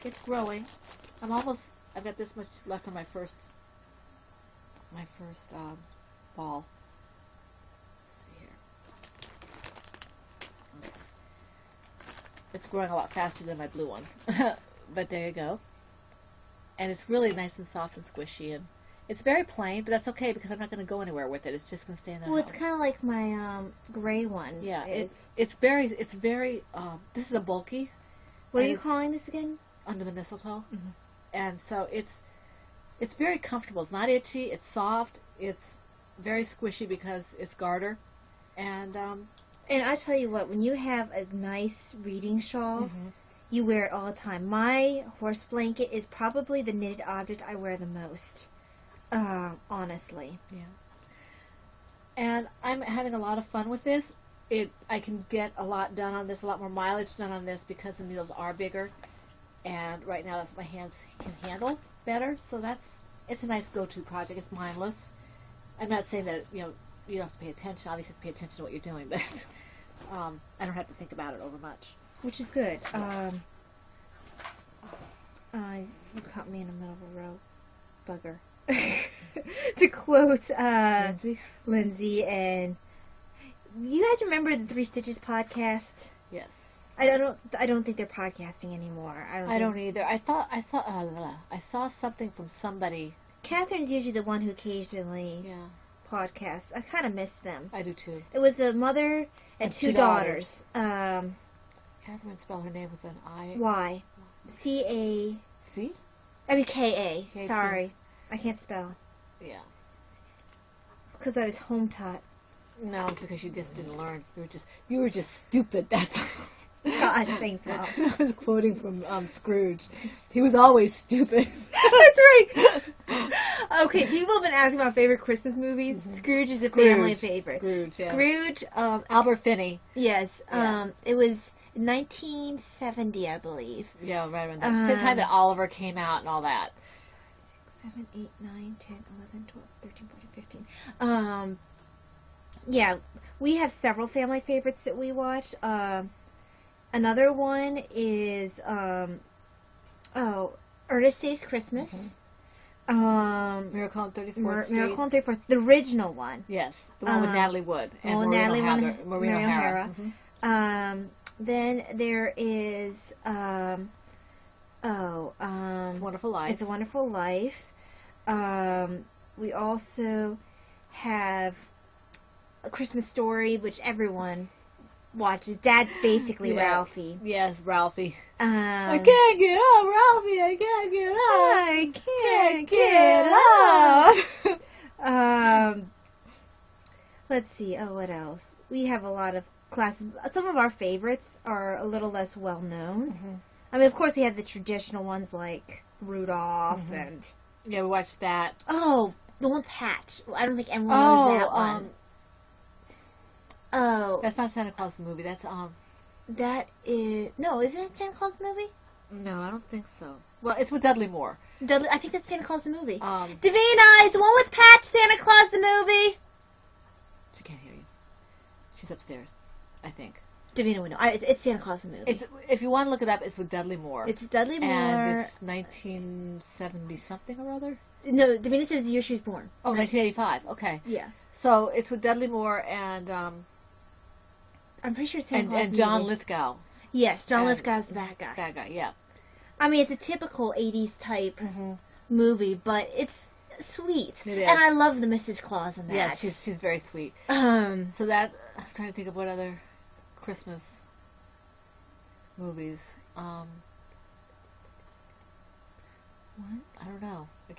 it's growing. I've got this much left on my first ball. Let's see here. Okay. It's growing a lot faster than my blue one. But there you go. And it's really nice and soft and squishy, and it's very plain, but that's okay because I'm not going to go anywhere with it. It's just going to stay in the house. It's kind of like my gray one. Yeah, it's very this is a bulky. What are you calling this again? Under the Mistletoe. And so it's very comfortable. It's not itchy. It's soft. It's very squishy because it's garter. And I tell you what, when you have a nice reading shawl, you wear it all the time. My horse blanket is probably the knitted object I wear the most. Honestly. Yeah. And I'm having a lot of fun with this. I can get a lot done on this, a lot more mileage done on this because the needles are bigger. And right now that's what my hands can handle better. So it's a nice go-to project. It's mindless. I'm not saying that, you don't have to pay attention. Obviously, you have to pay attention to what you're doing, but I don't have to think about it over much. Which is good. You caught me in the middle of a row. Bugger. To quote Lindsay, and you guys remember the Three Stitches podcast? Yes. I don't think they're podcasting anymore. I don't either. I saw something from somebody. Catherine's usually the one who occasionally podcasts. I kind of miss them. I do too. It was a mother and two daughters. Catherine spelled her name with an I. Y. C-A. C? I mean K-A. Sorry. I can't spell. Yeah. It's because I was home taught. No, it's because you just didn't learn. You were just stupid. That's all. Gosh, thanks, Mom. I was quoting from Scrooge. He was always stupid. That's right. Okay, people have been asking about favorite Christmas movies. Scrooge is a family favorite. Scrooge, yeah. Scrooge. Albert Finney. Yes. Yeah. It was 1970, I believe. Yeah, right around that. The time that Oliver came out and all that. 7, 8, 9, 10, 11, 12, 13, 14, 15. Yeah, we have several family favorites that we watch. Another one is Ernest Saves Christmas. Miracle on 34th Street. Miracle on 34th, the original one. Yes, the one with Natalie Wood and Maureen O'Hara. Then there is It's a Wonderful Life. It's a Wonderful Life. We also have A Christmas Story, which everyone watches. Dad's basically Ralphie. Yes, Ralphie. I can't get up, Ralphie. I can't get up. Let's see. Oh, what else? We have a lot of classes. Some of our favorites are a little less well known. I mean, of course, we have the traditional ones like Rudolph and. Yeah, we watched that. Oh, the one with Patch. I don't think everyone knows that one. That's not Santa Claus the movie. That's That is isn't it Santa Claus movie? No, I don't think so. Well, it's with Dudley Moore. Dudley, I think that's Santa Claus the movie. Davina, is the one with Patch Santa Claus the movie? She can't hear you. She's upstairs, I think. Davina would know. It's Santa Claus the movie. If you want to look it up, it's with Dudley Moore. It's Dudley Moore. And it's 1970 something or other? No, Davina says the year she was born. Oh, 1985. Okay. Yeah. So it's with Dudley Moore and I'm pretty sure it's Santa Claus and John Lithgow. Yes, John Lithgow's the bad guy. Bad guy, yeah. I mean, it's a typical 80s type movie, but it's sweet. It is. And I love the Mrs. Claus in that. Yeah, she's very sweet. So that, I'm trying to think of what other Christmas movies. What? I don't know. I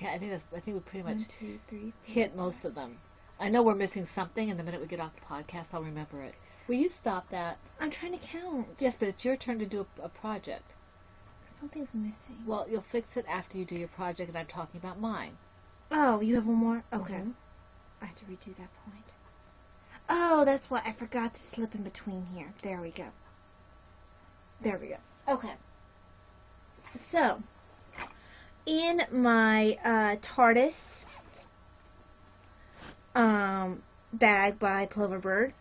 think we pretty much 1, 2, 3, 4, hit most of them. I know we're missing something, and the minute we get off the podcast, I'll remember it. Will you stop that? I'm trying to count. Yes, but it's your turn to do a project. Something's missing. Well, you'll fix it after you do your project, and I'm talking about mine. Oh, you have one more? Okay. I have to redo that point. Oh, that's why I forgot to slip in between here. There we go. There we go. Okay. So, in my TARDIS bag by Ploverbird,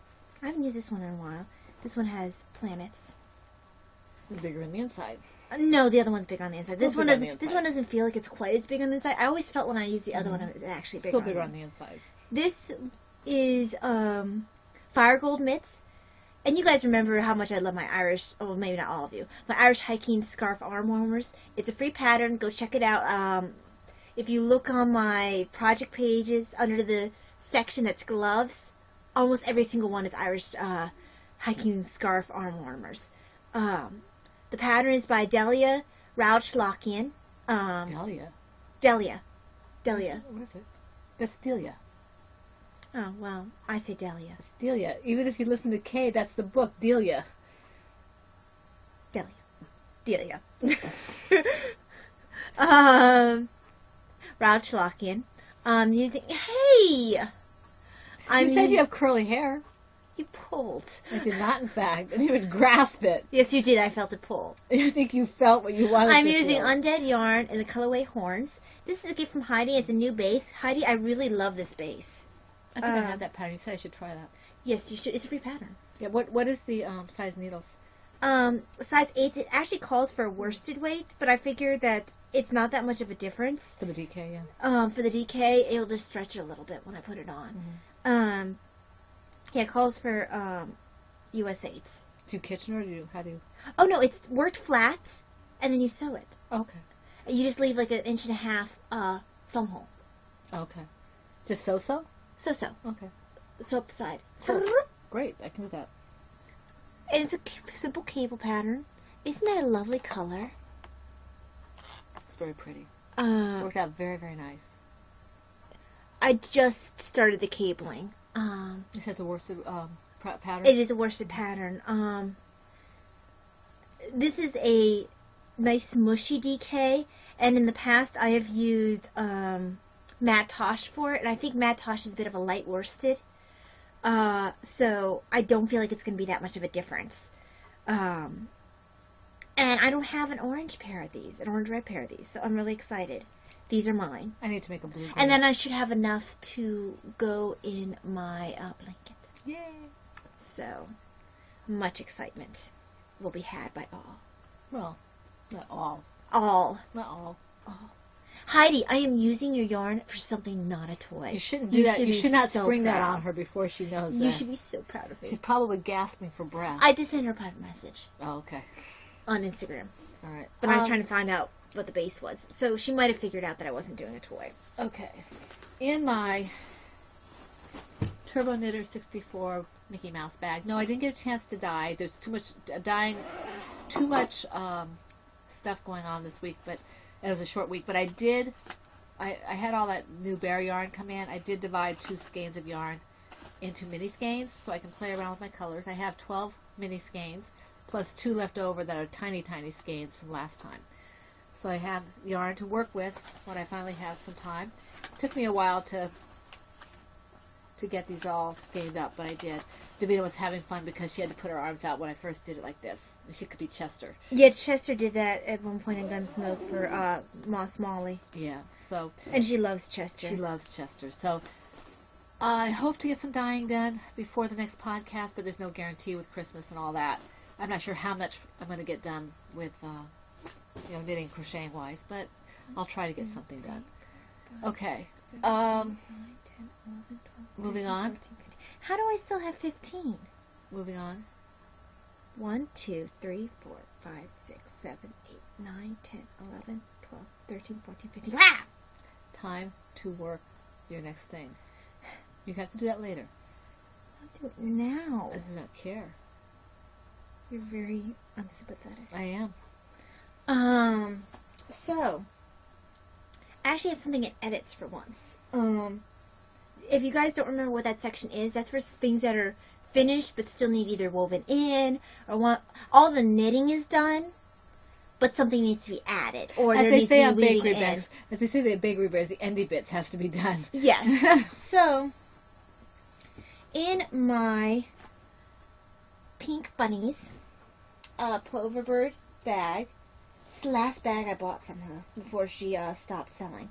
I haven't used this one in a while. This one has planets. It's bigger on the inside. No, the other one's big on the inside. This one doesn't. Inside. This one doesn't feel like it's quite as big on the inside. I always felt when I used the other one, it was actually bigger. Still bigger on the inside. This is Fire Gold Mitts, and you guys remember how much I love my Irish. Oh, maybe not all of you. My Irish hiking scarf arm warmers. It's a free pattern. Go check it out. If you look on my project pages under the section that's gloves, almost every single one is Irish hiking scarf arm warmers. The pattern is by Delia Rauchlakian. Delia? Delia. What is it? That's Delia. Oh, well, I say Delia. Delia. Even if you listen to Kay, that's the book, Delia. Delia. Rauchlakian. Using... Hey! You said you have curly hair. You pulled. I did not, in fact. I didn't even grasp it. Yes, you did. I felt it pull. I think you felt what you wanted I'm to using feel. Undead yarn in the colorway Horns. This is a gift from Heidi. It's a new base. Heidi, I really love this base. I think I have that pattern. You said I should try that. Yes, you should. It's a free pattern. Yeah. What is the size needles? Size 8. It actually calls for a worsted weight, but I figured that it's not that much of a difference. For the DK, yeah. For the DK, it'll just stretch a little bit when I put it on. Yeah, it calls for US 8s. Do you Kitchener or how do you? Oh no, it's worked flat, and then you sew it. Okay. You just leave like 1.5 inch thumb hole. Okay. Just so? So. Okay. Sew up the side. Cool. Great, I can do that. And it's a simple cable pattern. Isn't that a lovely color? It's very pretty. Worked out very, very nice. I just started the cabling. Is that the worsted pattern? It is a worsted pattern. This is a nice mushy DK, and in the past I have used Matte Tosh for it, and I think Matte Tosh is a bit of a light worsted, so I don't feel like it's going to be that much of a difference. And I don't have an orange pair of these, an orange-red pair of these, so I'm really excited. These are mine. I need to make a blue. And then I should have enough to go in my blanket. Yay! So, much excitement will be had by all. Well, not all. All. Not all. All. Heidi, I am using your yarn for something not a toy. You shouldn't do that. You should not so spring that proud. on her before she knows that. You should be so proud of me. She's probably gasping for breath. I did send her a private message. Oh, okay. On Instagram. All right. But I was trying to find out what the base was. So she might have figured out that I wasn't doing a toy. Okay. In my Turbo Knitter 64 Mickey Mouse bag. No, I didn't get a chance to dye. There's too much stuff going on this week, but it was a short week. But I did. I had all that new bear yarn come in. I did divide 2 skeins of yarn into mini skeins, so I can play around with my colors. I have 12 mini skeins, plus 2 left over that are tiny, tiny skeins from last time. So I have yarn to work with when I finally have some time. It took me a while to get these all skeined up, but I did. Davina was having fun because she had to put her arms out when I first did it like this. She could be Chester. Yeah, Chester did that at one point in Gunsmoke for Moss Molly. Yeah. So. And she loves Chester. She loves Chester. So I hope to get some dyeing done before the next podcast, but there's no guarantee with Christmas and all that. I'm not sure how much I'm going to get done with, knitting, crocheting wise, but I'll try to get something done. Okay. Moving on. How do I still have 15? Moving on. 1, 2, 3, 4, 5, 6, 7, 8, 9, 10, 11, 12, 13, 14, 15. Ah! Time to work your next thing. You have to do that later. I'll do it now. I do not care. You're very unsympathetic. I am. So, I actually have something in edits for once. If you guys don't remember what that section is, that's for things that are finished but still need either woven in or want all the knitting is done, but something needs to be added or there needs to be weaving in. As they say at Bakery Bears, the endy bits has to be done. Yes. So, in my Pink Bunnies Plover Bird bag, it's the last bag I bought from her before she stopped selling.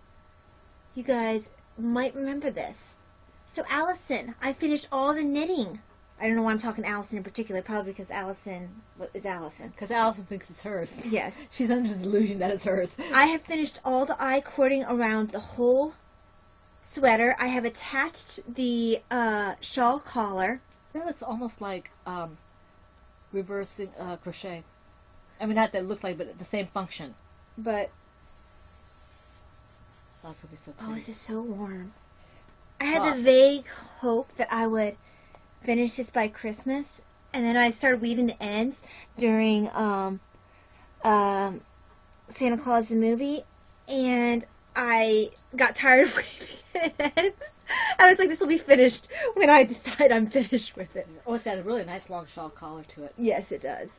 You guys might remember this. So Allison, I finished all the knitting. I don't know why I'm talking Allison in particular, probably because Allison is Allison. Because Allison thinks it's hers. Yes. She's under the delusion that it's hers. I have finished all the I-cording around the whole sweater. I have attached the shawl collar. That looks almost like reversing crochet. I mean, not that it looks like, but the same function. But that's gonna be so pretty. Oh, this is so warm. I had the vague hope that I would finish this by Christmas, and then I started weaving the ends during Santa Claus the movie, and I got tired of weaving the ends. I was like, this will be finished when I decide I'm finished with it. Oh, it's got a really nice long shawl collar to it. Yes, it does.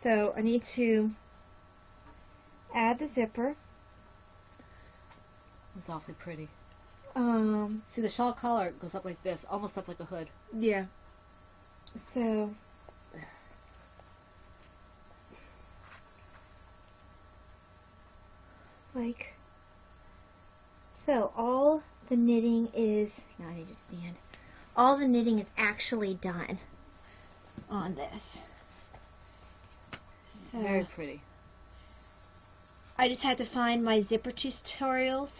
So I need to add the zipper. It's awfully pretty. See, the shawl collar goes up like this, almost up like a hood. Yeah. So, all the knitting is, now I need to stand, all the knitting is actually done on this. So, very pretty. I just had to find my zipper tutorials.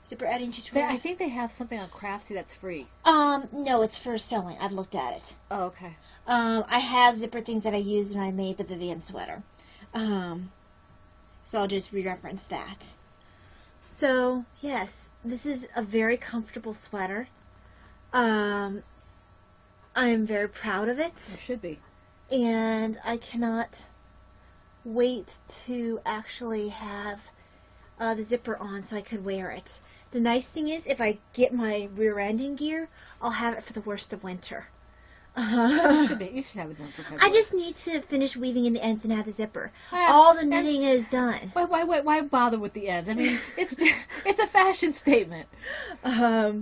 Zipper adding tutorial. I think they have something on Craftsy that's free. No, it's for sewing. I've looked at it. Oh, okay. I have zipper things that I used when I made the Vivian sweater. So I'll just re-reference that. So, yes, this is a very comfortable sweater. I am very proud of it. It should be. And I cannot wait to actually have the zipper on so I could wear it. The nice thing is, if I get my rear-ending gear, I'll have it for the worst of winter. You should have it done for February. I just need to finish weaving in the ends and have the zipper. All the knitting is done. Why bother with the ends? I mean, it's a fashion statement. I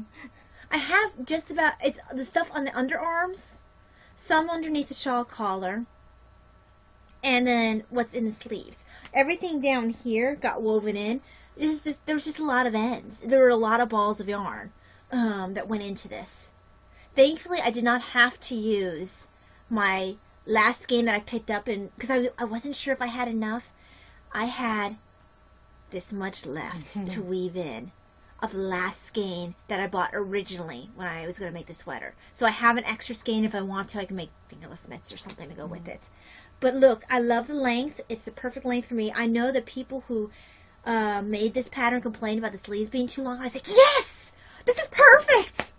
have just about, it's the stuff on the underarms, some underneath the shawl collar, and then what's in the sleeves. Everything down here got woven in. There was just a lot of ends. There were a lot of balls of yarn that went into this. Thankfully, I did not have to use my last skein that I picked up, because I wasn't sure if I had enough. I had this much left to weave in of the last skein that I bought originally when I was going to make the sweater. So I have an extra skein. If I want to, I can make fingerless mitts or something to go with it. But look, I love the length. It's the perfect length for me. I know that people who made this pattern complained about the sleeves being too long. I was like, yes! This is perfect!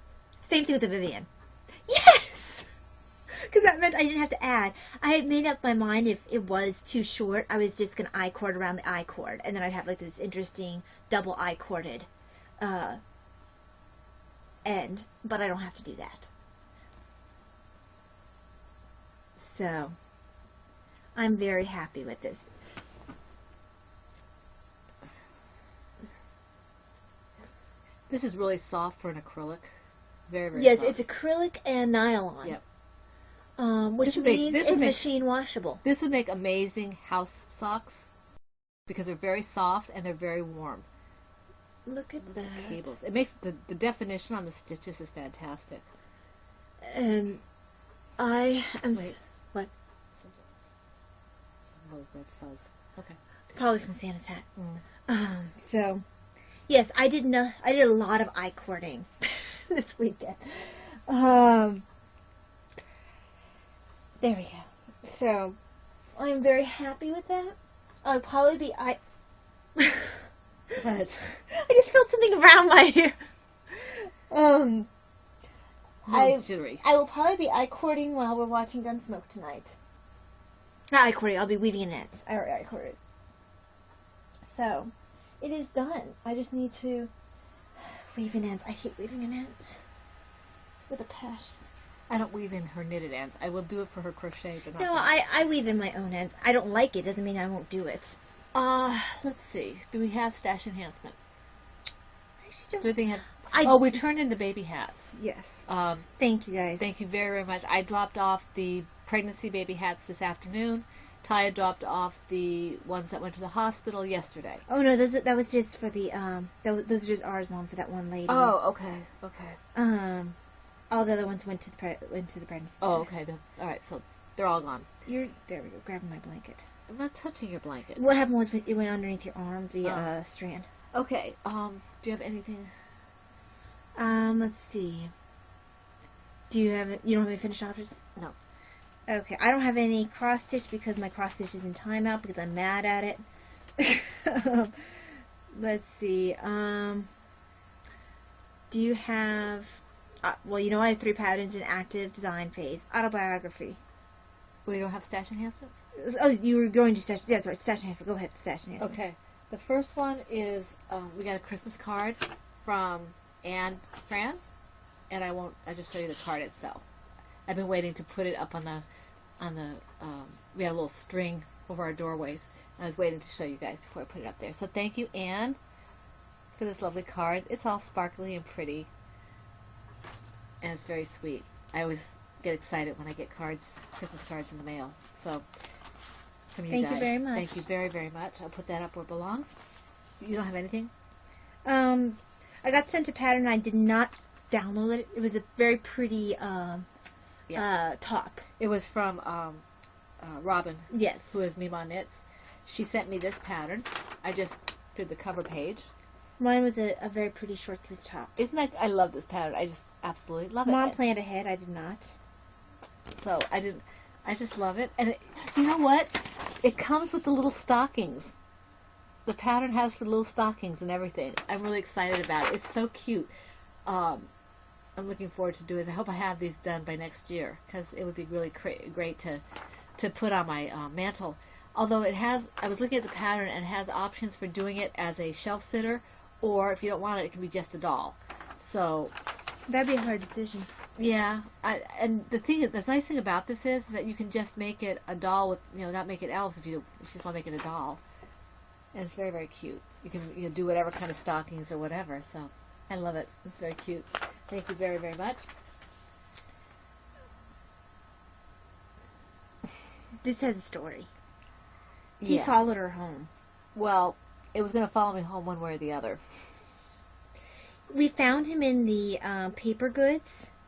Same thing with the Vivian. Yes! Because that meant I didn't have to add. I had made up my mind if it was too short, I was just going to I-cord around the I-cord. And then I'd have like this interesting double I-corded end. But I don't have to do that. So, I'm very happy with this. This is really soft for an acrylic. Very, very yes, soft. it's acrylic and nylon. Yep. which This would make- means this it's would make- machine washable. This would make amazing house socks because they're very soft and they're very warm. Look at The that. cables. It makes the definition on the stitches is fantastic. And I am Wait. what? Some low red fuzz. Okay. Probably from Santa's hat. Mm. So, yes, I did a lot of eye courting this weekend. There we go. So, I'm very happy with that. I'll probably be But I just felt something around my ear. jittery. I will probably be eye courting while we're watching Gunsmoke tonight. Not eye courting. I'll be weaving in nets. I already eye courted. So, it is done. I just need to weave in ends. I hate weaving in ends with a passion. I don't weave in her knitted ends. I will do it for her crochet, but not. No, I weave in my own ends. I don't like it. Doesn't mean I won't do it. Let's see. Do we have stash enhancement? I Do we think have? I- Oh, we turned in the baby hats. Yes. Um, Thank you guys. Thank you very, very much. I dropped off the pregnancy baby hats this afternoon. Taya dropped off the ones that went to the hospital yesterday. Oh no, that was just for the those are just ours, Mom, for that one lady. Oh, okay, okay. All the other ones went to the pregnancy. Oh, center. okay. All right, so they're all gone. There we go. Grabbing my blanket. I'm not touching your blanket. What happened was it went underneath your arm, the strand. Okay. Do you have anything? Let's see. Do you have it? You don't have any finished objects? No. Okay, I don't have any cross stitch because my cross stitch is in timeout because I'm mad at it. Let's see. Do you have? Well, you know I have 3 patterns in active design phase. Autobiography. We don't have stash enhancements. Oh, you were going to stash. Yeah, sorry, stash enhancement. Go ahead, stash enhancement. Okay. The first one is we got a Christmas card from Anne Fran, and I just show you the card itself. I've been waiting to put it up on the we have a little string over our doorways. I was waiting to show you guys before I put it up there. So thank you, Anne, for this lovely card. It's all sparkly and pretty, and it's very sweet. I always get excited when I get Christmas cards in the mail. So from you guys. Thank you very much. Thank you very, very much. I'll put that up where it belongs. You don't have anything? I got sent a pattern. I did not download it. It was a very pretty top. It was from Robin, Yes. who is Mima Knits. She sent me this pattern. I just did the cover page. Mine was a very pretty short sleeve top. Isn't that? I love this pattern. I just absolutely love it. Mom planned ahead. I did not. So I just love it. And you know what? It comes with the little stockings. The pattern has the little stockings and everything. I'm really excited about it. It's so cute. I'm looking forward to doing it. I hope I have these done by next year because it would be really great to put on my mantle. Although I was looking at the pattern and it has options for doing it as a shelf sitter, or if you don't want it, it can be just a doll. So That'd be a hard decision. yeah, and the nice thing about this is that you can just make it a doll with, not make it elves if you just want to make it a doll. And it's very, very cute. You can do whatever kind of stockings or whatever. So I love it. It's very cute. Thank you very, very much. This has a story. Yeah. He followed her home. Well, it was going to follow me home one way or the other. We found him in the paper goods,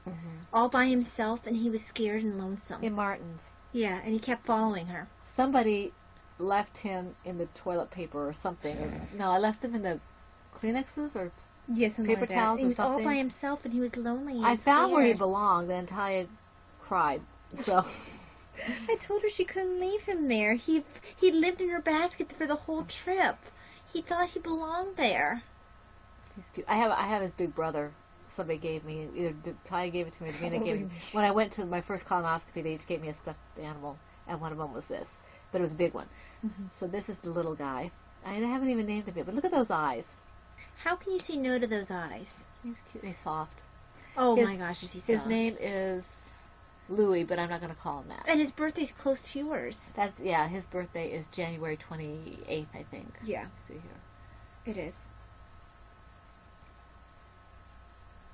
Mm-hmm. all by himself, and he was scared and lonesome. In Martin's. Yeah, and he kept following her. Somebody left him in the toilet paper or something. No, I left him in the Kleenexes or Yes, paper like that. towels He or was all something. by himself, and he was lonely. And I found where he scared. belonged, and Taya cried. So I told her she couldn't leave him there. He lived in her basket for the whole trip. He thought he belonged there. he's cute. I have his big brother. Somebody gave me, either Taya gave it to me, or Davina gave me. When I went to my first colonoscopy, they each gave me a stuffed animal, and one of them was this, but it was a big one. Mm-hmm. So this is the little guy. I haven't even named him yet, but look at those eyes. How can you say no to those eyes? He's cute. He's soft. Oh His- my gosh, is he His soft. name is Louis, but I'm not going to call him that. And his birthday's close to yours. His birthday is January 28th, I think. Yeah, Let's see here. it is.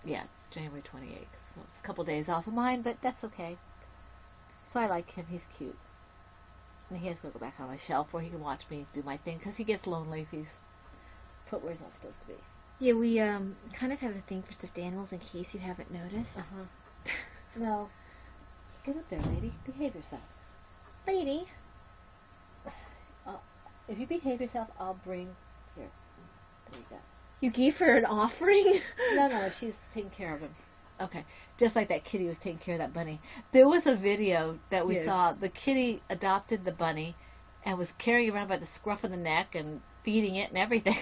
Yeah, January 28th. So it's a couple days off of mine, but that's okay. So I like him. He's cute. And he has to go back on my shelf where he can watch me do my thing because he gets lonely if he's put where he's not supposed to be. Yeah, we kind of have a thing for stuffed animals in case you haven't noticed. No. Get up there, lady. Behave yourself. Lady. If you behave yourself, I'll bring... Here. There you go. You gave her an offering? No, she's taking care of him. Okay. Just like that kitty was taking care of that bunny. There was a video that we saw. The kitty adopted the bunny and was carrying it around by the scruff of the neck and feeding it and everything.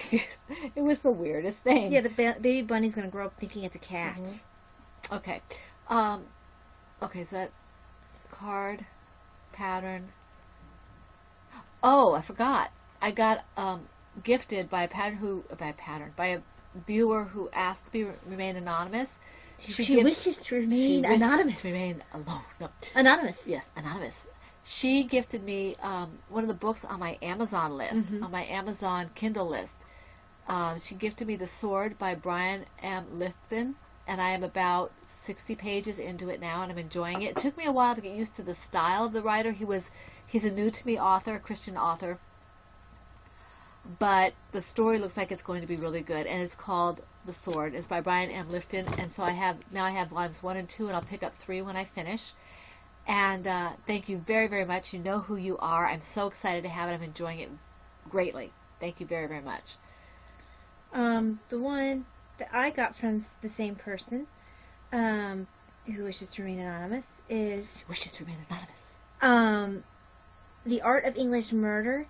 It was the weirdest thing. Yeah, the baby bunny's going to grow up thinking it's a cat. Mm-hmm. Okay. Okay, so that card, pattern. Oh, I forgot. I got gifted by a viewer who asked to remain anonymous. She wishes to remain anonymous. To remain alone. No. Anonymous. Yes, anonymous. She gifted me one of the books on my Amazon list, on my Amazon Kindle list. She gifted me The Sword by Brian M. Lifton, and I am about 60 pages into it now, and I'm enjoying it. It took me a while to get used to the style of the writer. He's a new-to-me author, a Christian author, but the story looks like it's going to be really good, and it's called The Sword. It's by Brian M. Lifton, and so I have volumes 1 and 2, and I'll pick up 3 when I finish. And thank you very, very much. You know who you are. I'm so excited to have it. I'm enjoying it greatly. Thank you very, very much. The one that I got from the same person, who wishes to remain anonymous, is... Wishes to remain anonymous. The Art of English Murder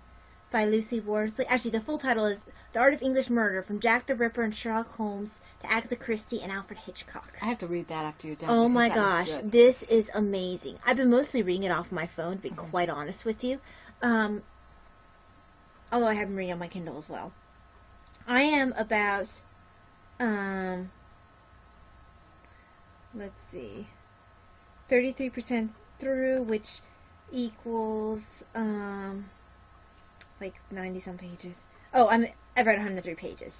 by Lucy Worsley. Actually, the full title is The Art of English Murder, from Jack the Ripper and Sherlock Holmes to Agatha Christie and Alfred Hitchcock. I have to read that after you're done. Oh my gosh, this is amazing. I've been mostly reading it off my phone, to be quite honest with you. Although I have been reading on my Kindle as well. I am about, let's see, 33% through, which equals, like 90-some pages. Oh, I've read 103 pages.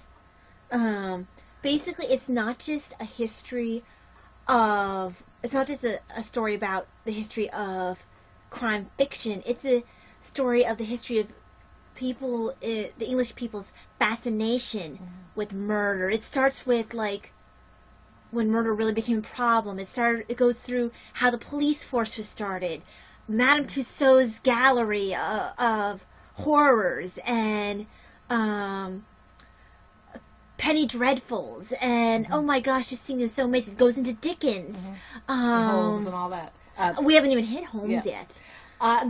Basically, it's not just a history of... It's not just a story about the history of crime fiction. It's a story of the history of people, the English people's fascination with murder. It starts with, like, when murder really became a problem. It goes through how the police force was started, Madame Tussauds gallery of horrors, and Penny Dreadfuls, and oh my gosh, this thing is so amazing. It goes into Dickens, Holmes and all that. We haven't even hit Holmes yet.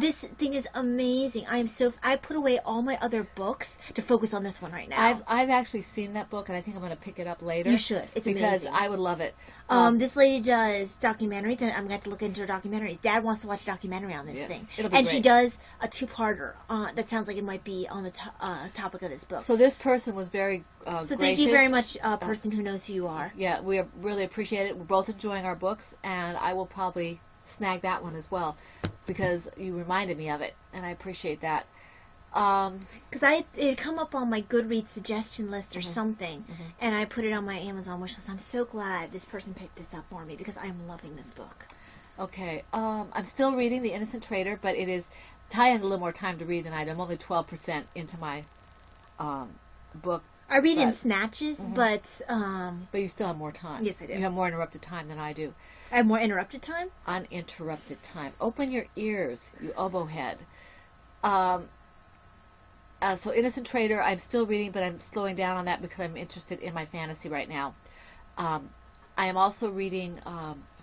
This thing is amazing. I put away all my other books to focus on this one right now. I've actually seen that book, and I think I'm going to pick it up later. You should. It's amazing. Because I would love it. This lady does documentaries, and I'm going to have to look into her documentaries. Dad wants to watch a documentary on this thing. It'll be great. She does a two-parter. That sounds like it might be on the topic of this book. So this person was very gracious. So thank you very much, person who knows who you are. Yeah, we really appreciate it. We're both enjoying our books, and I will probably snag that one as well, because you reminded me of it, and I appreciate that. Because it had come up on my Goodreads suggestion list or something, and I put it on my Amazon wish list. I'm so glad this person picked this up for me, because I'm loving this book. Okay, I'm still reading The Innocent Traitor, but Ty has a little more time to read than I do. I'm only 12% into my book. I read in snatches, but you still have more time. Yes, I do. You have more interrupted time than I do. I have more interrupted time? Uninterrupted time. Open your ears, you oboe head. So Innocent Traitor, I'm still reading, but I'm slowing down on that because I'm interested in my fantasy right now. I am also reading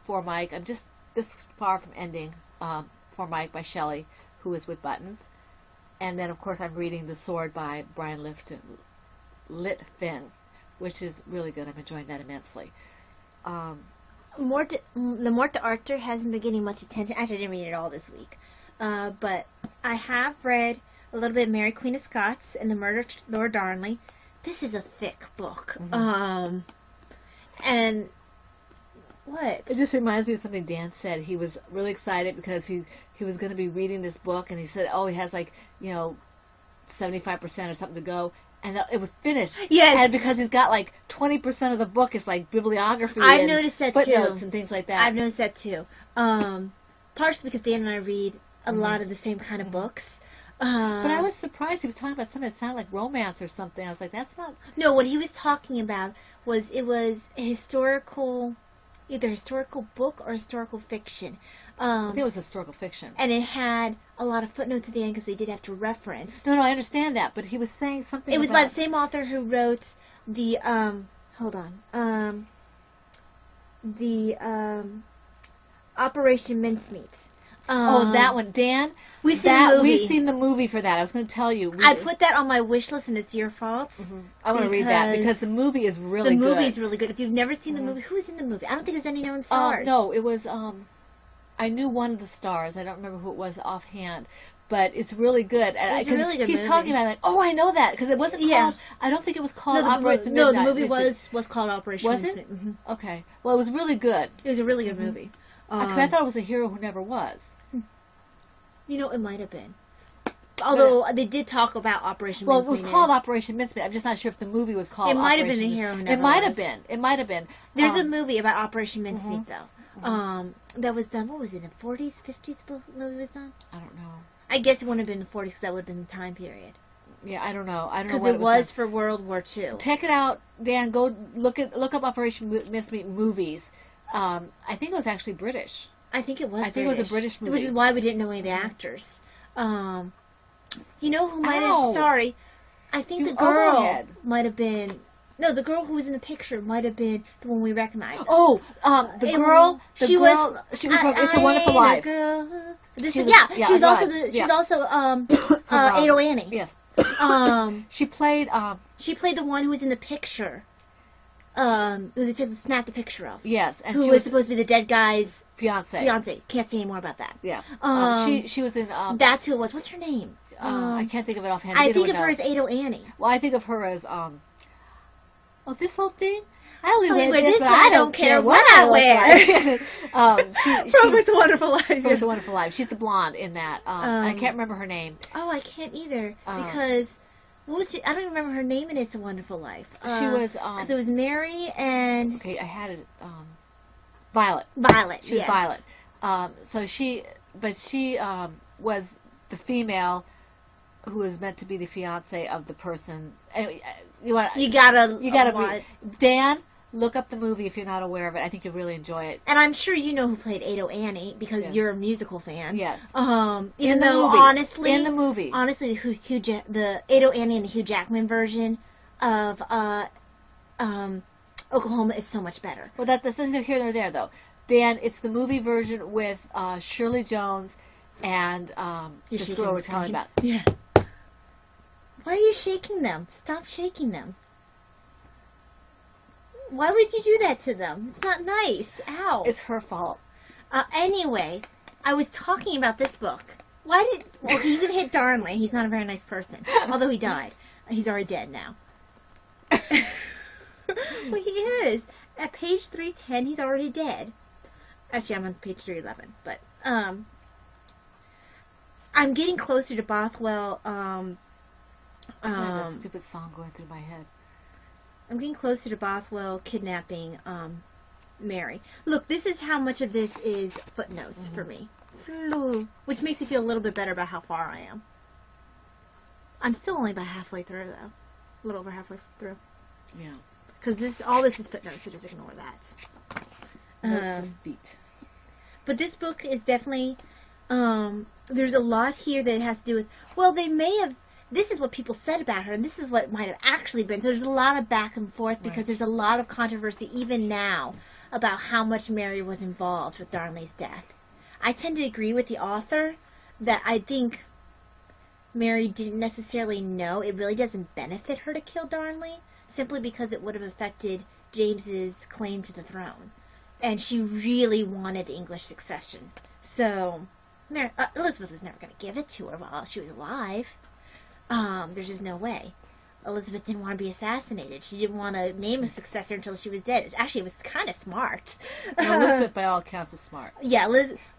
For Mike. I'm just this far from ending For Mike by Shelley, who is with Buttons. And then, of course, I'm reading The Sword by Brian Litfin, which is really good. I'm enjoying that immensely. Le Morte d'Arthur hasn't been getting much attention. Actually, I didn't read it all this week. But I have read a little bit of Mary Queen of Scots and The Murder of Lord Darnley. This is a thick book. And what? It just reminds me of something Dan said. He was really excited because he was going to be reading this book, and he said, he has 75% or something to go. And it was finished. Yes. And because he's got 20% of the book is bibliography. I've noticed that footnotes too. and things like that. I've noticed that too. partially because Dan and I read a lot of the same kind of books. But I was surprised he was talking about something that sounded like romance or something. I was like, that's not... No, what he was talking about was it was a historical, either historical book or historical fiction. I think it was historical fiction. And it had a lot of footnotes at the end because they did have to reference. No, I understand that, but he was saying something It was about... by the same author who wrote the, Operation Mincemeat. that one. Dan, we've seen the movie. We've seen the movie for that. I was going to tell you. I put that on my wish list, and it's your fault. Mm-hmm. I want to read that because the movie is really good. The movie is really good. If you've never seen the movie, who is in the movie? I don't think there's any known stars. No, it was... I knew one of the stars. I don't remember who it was offhand. But it's really good. It's a really good movie. He's talking about it like, oh, I know that. Because it wasn't called... I don't think it was called Operation Midnight. No, the movie was called Operation Midnight. Was it? Mm-hmm. Okay. Well, it was really good. It was a really good movie. Because I thought it was a hero who never was. You know, it might have been. Although they did talk about Operation Mincemeat. Well, it was called Operation Mincemeat. I'm just not sure if the movie was called Operation Operation It might have been a hero who never It might have been. It might have been. There's a movie about Operation Mincemeat, though. That was done, what was it, in the 40s, 50s the movie was done? I don't know. I guess it wouldn't have been the 40s because that would have been the time period. Yeah, I don't know. I don't know what it was for World War II. Check it out, Dan. Go look up Operation Mincemeat movies. I think it was actually British. I think it was I think it was a British movie. Which is why we didn't know any of the actors. You know who might have... Sorry. I think the girl might have been... No, the girl who was in the picture might have been the one we recognized. Oh, the girl... She was from It's a Wonderful Life. She's also 8 Annie. Yes. She played the one who was in the picture. Who they snapped the picture of. Yes. And who was supposed to be the dead guy's fiance. Can't say any more about that. Yeah. She was in... that's who it was. What's her name? I can't think of it offhand. I think of her as 8 Annie. Well, I think of her as... this whole thing? I only wear this, but I don't care what I wear. From It's a Wonderful Life. From It's a Wonderful Life. She's the blonde in that. I can't remember her name. Oh, I can't either. Because... What was she? I don't even remember her name in It's a Wonderful Life. She was... Because it was Mary and... Okay, I had it... Violet. Violet, She was Violet. So she was the female who was meant to be the fiance of the person. Anyway, you gotta read. Dan, look up the movie if you're not aware of it. I think you'll really enjoy it. And I'm sure you know who played 8 Annie because you're a musical fan. Yes. Even though honestly, in the movie, the 8 Annie and the Hugh Jackman version of Oklahoma is so much better. Well, that's neither here nor there, though. Dan, it's the movie version with Shirley Jones and this girl we're talking about. Yeah. Why are you shaking them? Stop shaking them. Why would you do that to them? It's not nice. Ow. It's her fault. Anyway, I was talking about this book. Well, he didn't hit Darnley. He's not a very nice person. Although he died. He's already dead now. Well, he is. At page 310, he's already dead. Actually, I'm on page 311. But, I'm getting closer to Bothwell, that stupid song going through my head. I'm getting closer to Bothwell kidnapping, Mary. Look, this is how much of this is footnotes for me. Which makes me feel a little bit better about how far I am. I'm still only about halfway through, though. A little over halfway through. Yeah. Because all this is footnotes, so just ignore that. But this book is definitely... there's a lot here that has to do with... Well, they may have... This is what people said about her, and this is what it might have actually been. So there's a lot of back and forth because there's a lot of controversy even now about how much Mary was involved with Darnley's death. I tend to agree with the author that I think Mary didn't necessarily know. It really doesn't benefit her to kill Darnley simply because it would have affected James's claim to the throne. And she really wanted the English succession. So Elizabeth was never going to give it to her while she was alive. There's just no way. Elizabeth didn't want to be assassinated. She didn't want to name a successor until she was dead. Actually, it was kind of smart. Elizabeth, by all accounts, was smart. Yeah,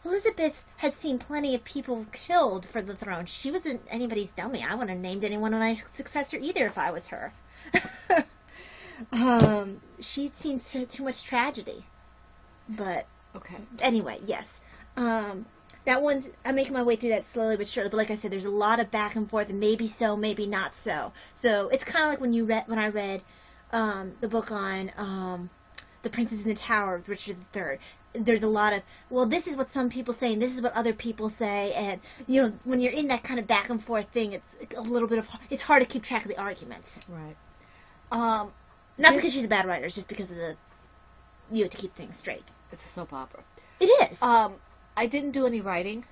Elizabeth had seen plenty of people killed for the throne. She wasn't anybody's dummy. I wouldn't have named anyone my successor either if I was her. She'd seen too much tragedy. But, okay. Anyway, yes. That one's, I'm making my way through that slowly but surely. But like I said, there's a lot of back and forth, and maybe so, maybe not so. So it's kind of like when I read the book on The Princess in the Tower of Richard III. There's a lot of, well, this is what some people say, and this is what other people say, and when you're in that kind of back and forth thing, it's a little bit of, it's hard to keep track of the arguments. Right. Not because she's a bad writer, it's just because of you have to keep things straight. It's a soap opera. It is. I didn't do any writing.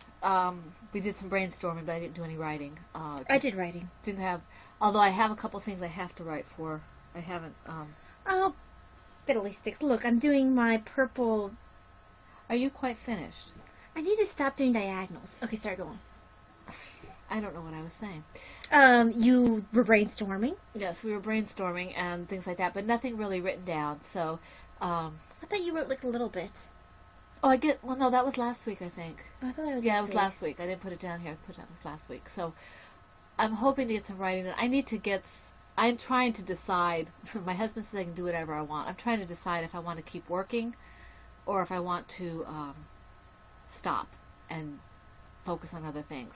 We did some brainstorming, but I didn't do any writing. I did writing. Didn't have, although I have a couple things I have to write for. I haven't. Oh, fiddly sticks. Look, I'm doing my purple. Are you quite finished? I need to stop doing diagonals. Okay, sorry, go on. I don't know what I was saying. You were brainstorming. Yes, we were brainstorming and things like that, but nothing really written down. So, I thought you wrote like a little bit. Oh, well, no, that was last week, I think. I thought that was it was last week. I didn't put it down here. I put it down last week. So, I'm hoping to get some writing. I'm trying to decide. My husband says I can do whatever I want. I'm trying to decide if I want to keep working or if I want to stop and focus on other things.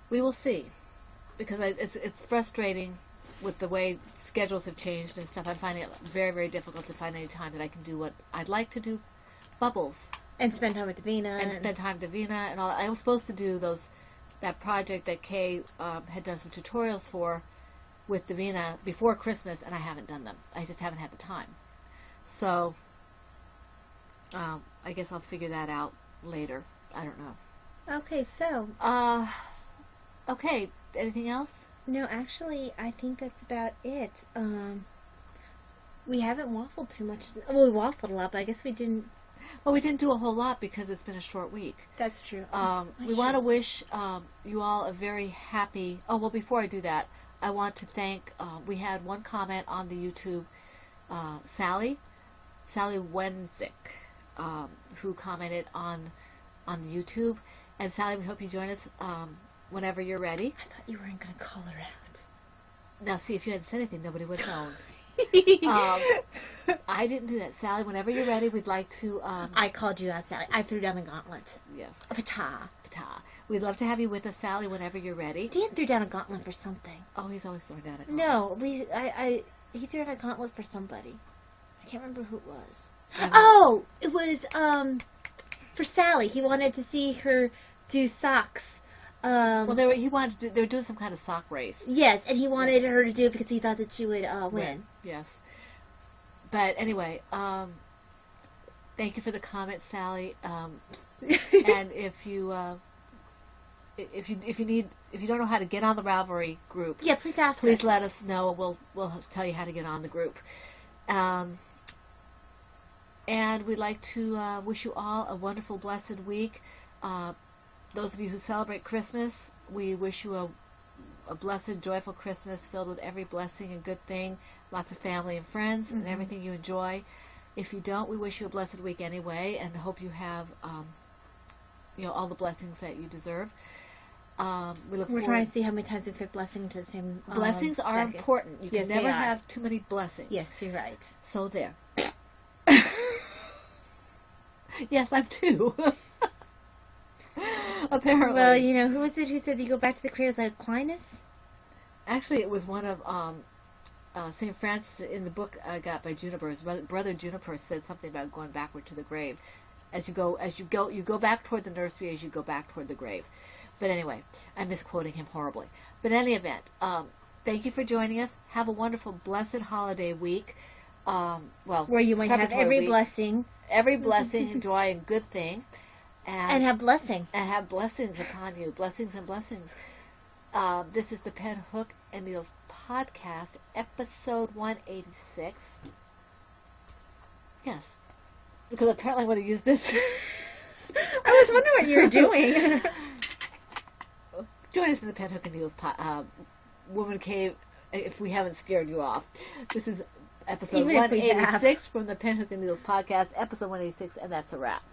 We will see, because it's frustrating with the way schedules have changed and stuff. I'm finding it very, very difficult to find any time that I can do what I'd like to do. Bubbles. And spend time with Davina. And spend time with Davina and all. I was supposed to do that project that Kay had done some tutorials for with Davina before Christmas, and I haven't done them. I just haven't had the time. So, I guess I'll figure that out later. I don't know. Okay, so. Okay, anything else? No, actually, I think that's about it. We haven't waffled too much. Well, we waffled a lot, but I guess we didn't. Well, we didn't do a whole lot because it's been a short week. That's true. We want to wish you all a very happy... Oh, well, before I do that, I want to thank... we had one comment on the YouTube, Sally Wenzik, who commented on the YouTube. And Sally, we hope you join us whenever you're ready. I thought you weren't going to call her out. Now, see, if you hadn't said anything, nobody would have known. I didn't do that. Sally, whenever you're ready, we'd like to... I called you out, Sally. I threw down the gauntlet. Yes. Pata. We'd love to have you with us, Sally, whenever you're ready. Dan threw down a gauntlet for something. Oh, he's always throwing down a gauntlet. No, he threw down a gauntlet for somebody. I can't remember who it was. Oh, it was for Sally. He wanted to see her do socks. Well, they were doing some kind of sock race. Yes, and he wanted her to do it because he thought that she would win. Yes. But anyway, thank you for the comment, Sally. And if you don't know how to get on the Ravelry group, yeah, please ask. Please let us know. We'll tell you how to get on the group. And we'd like to wish you all a wonderful, blessed week. Those of you who celebrate Christmas, we wish you a blessed, joyful Christmas filled with every blessing and good thing, lots of family and friends, and everything you enjoy. If you don't, we wish you a blessed week anyway, and hope you have all the blessings that you deserve. We're trying to see how many times we fit blessing into the same blessings are second. important. You can never have too many blessings. Yes, you're right. So there. Yes, I'm too. Apparently. Well, who was it who said you go back to the cradle like Aquinas? Actually, it was one of St. Francis in the book I got by Juniper. His brother Juniper said something about going backward to the grave. You go back toward the nursery as you go back toward the grave. But anyway, I'm misquoting him horribly. But in any event, thank you for joining us. Have a wonderful, blessed holiday week. Where you might have every blessing. Every blessing and joy and good thing. And have blessing. And have blessings upon you. Blessings and blessings. This is the Pen, Hook, and Needles podcast, episode 186. Yes. Because apparently I want to use this. I was wondering what you were doing. Join us in the Pen, Hook, and Needles Woman Cave if we haven't scared you off. This is episode 186 from the Pen, Hook, and Needles podcast, episode 186, and that's a wrap.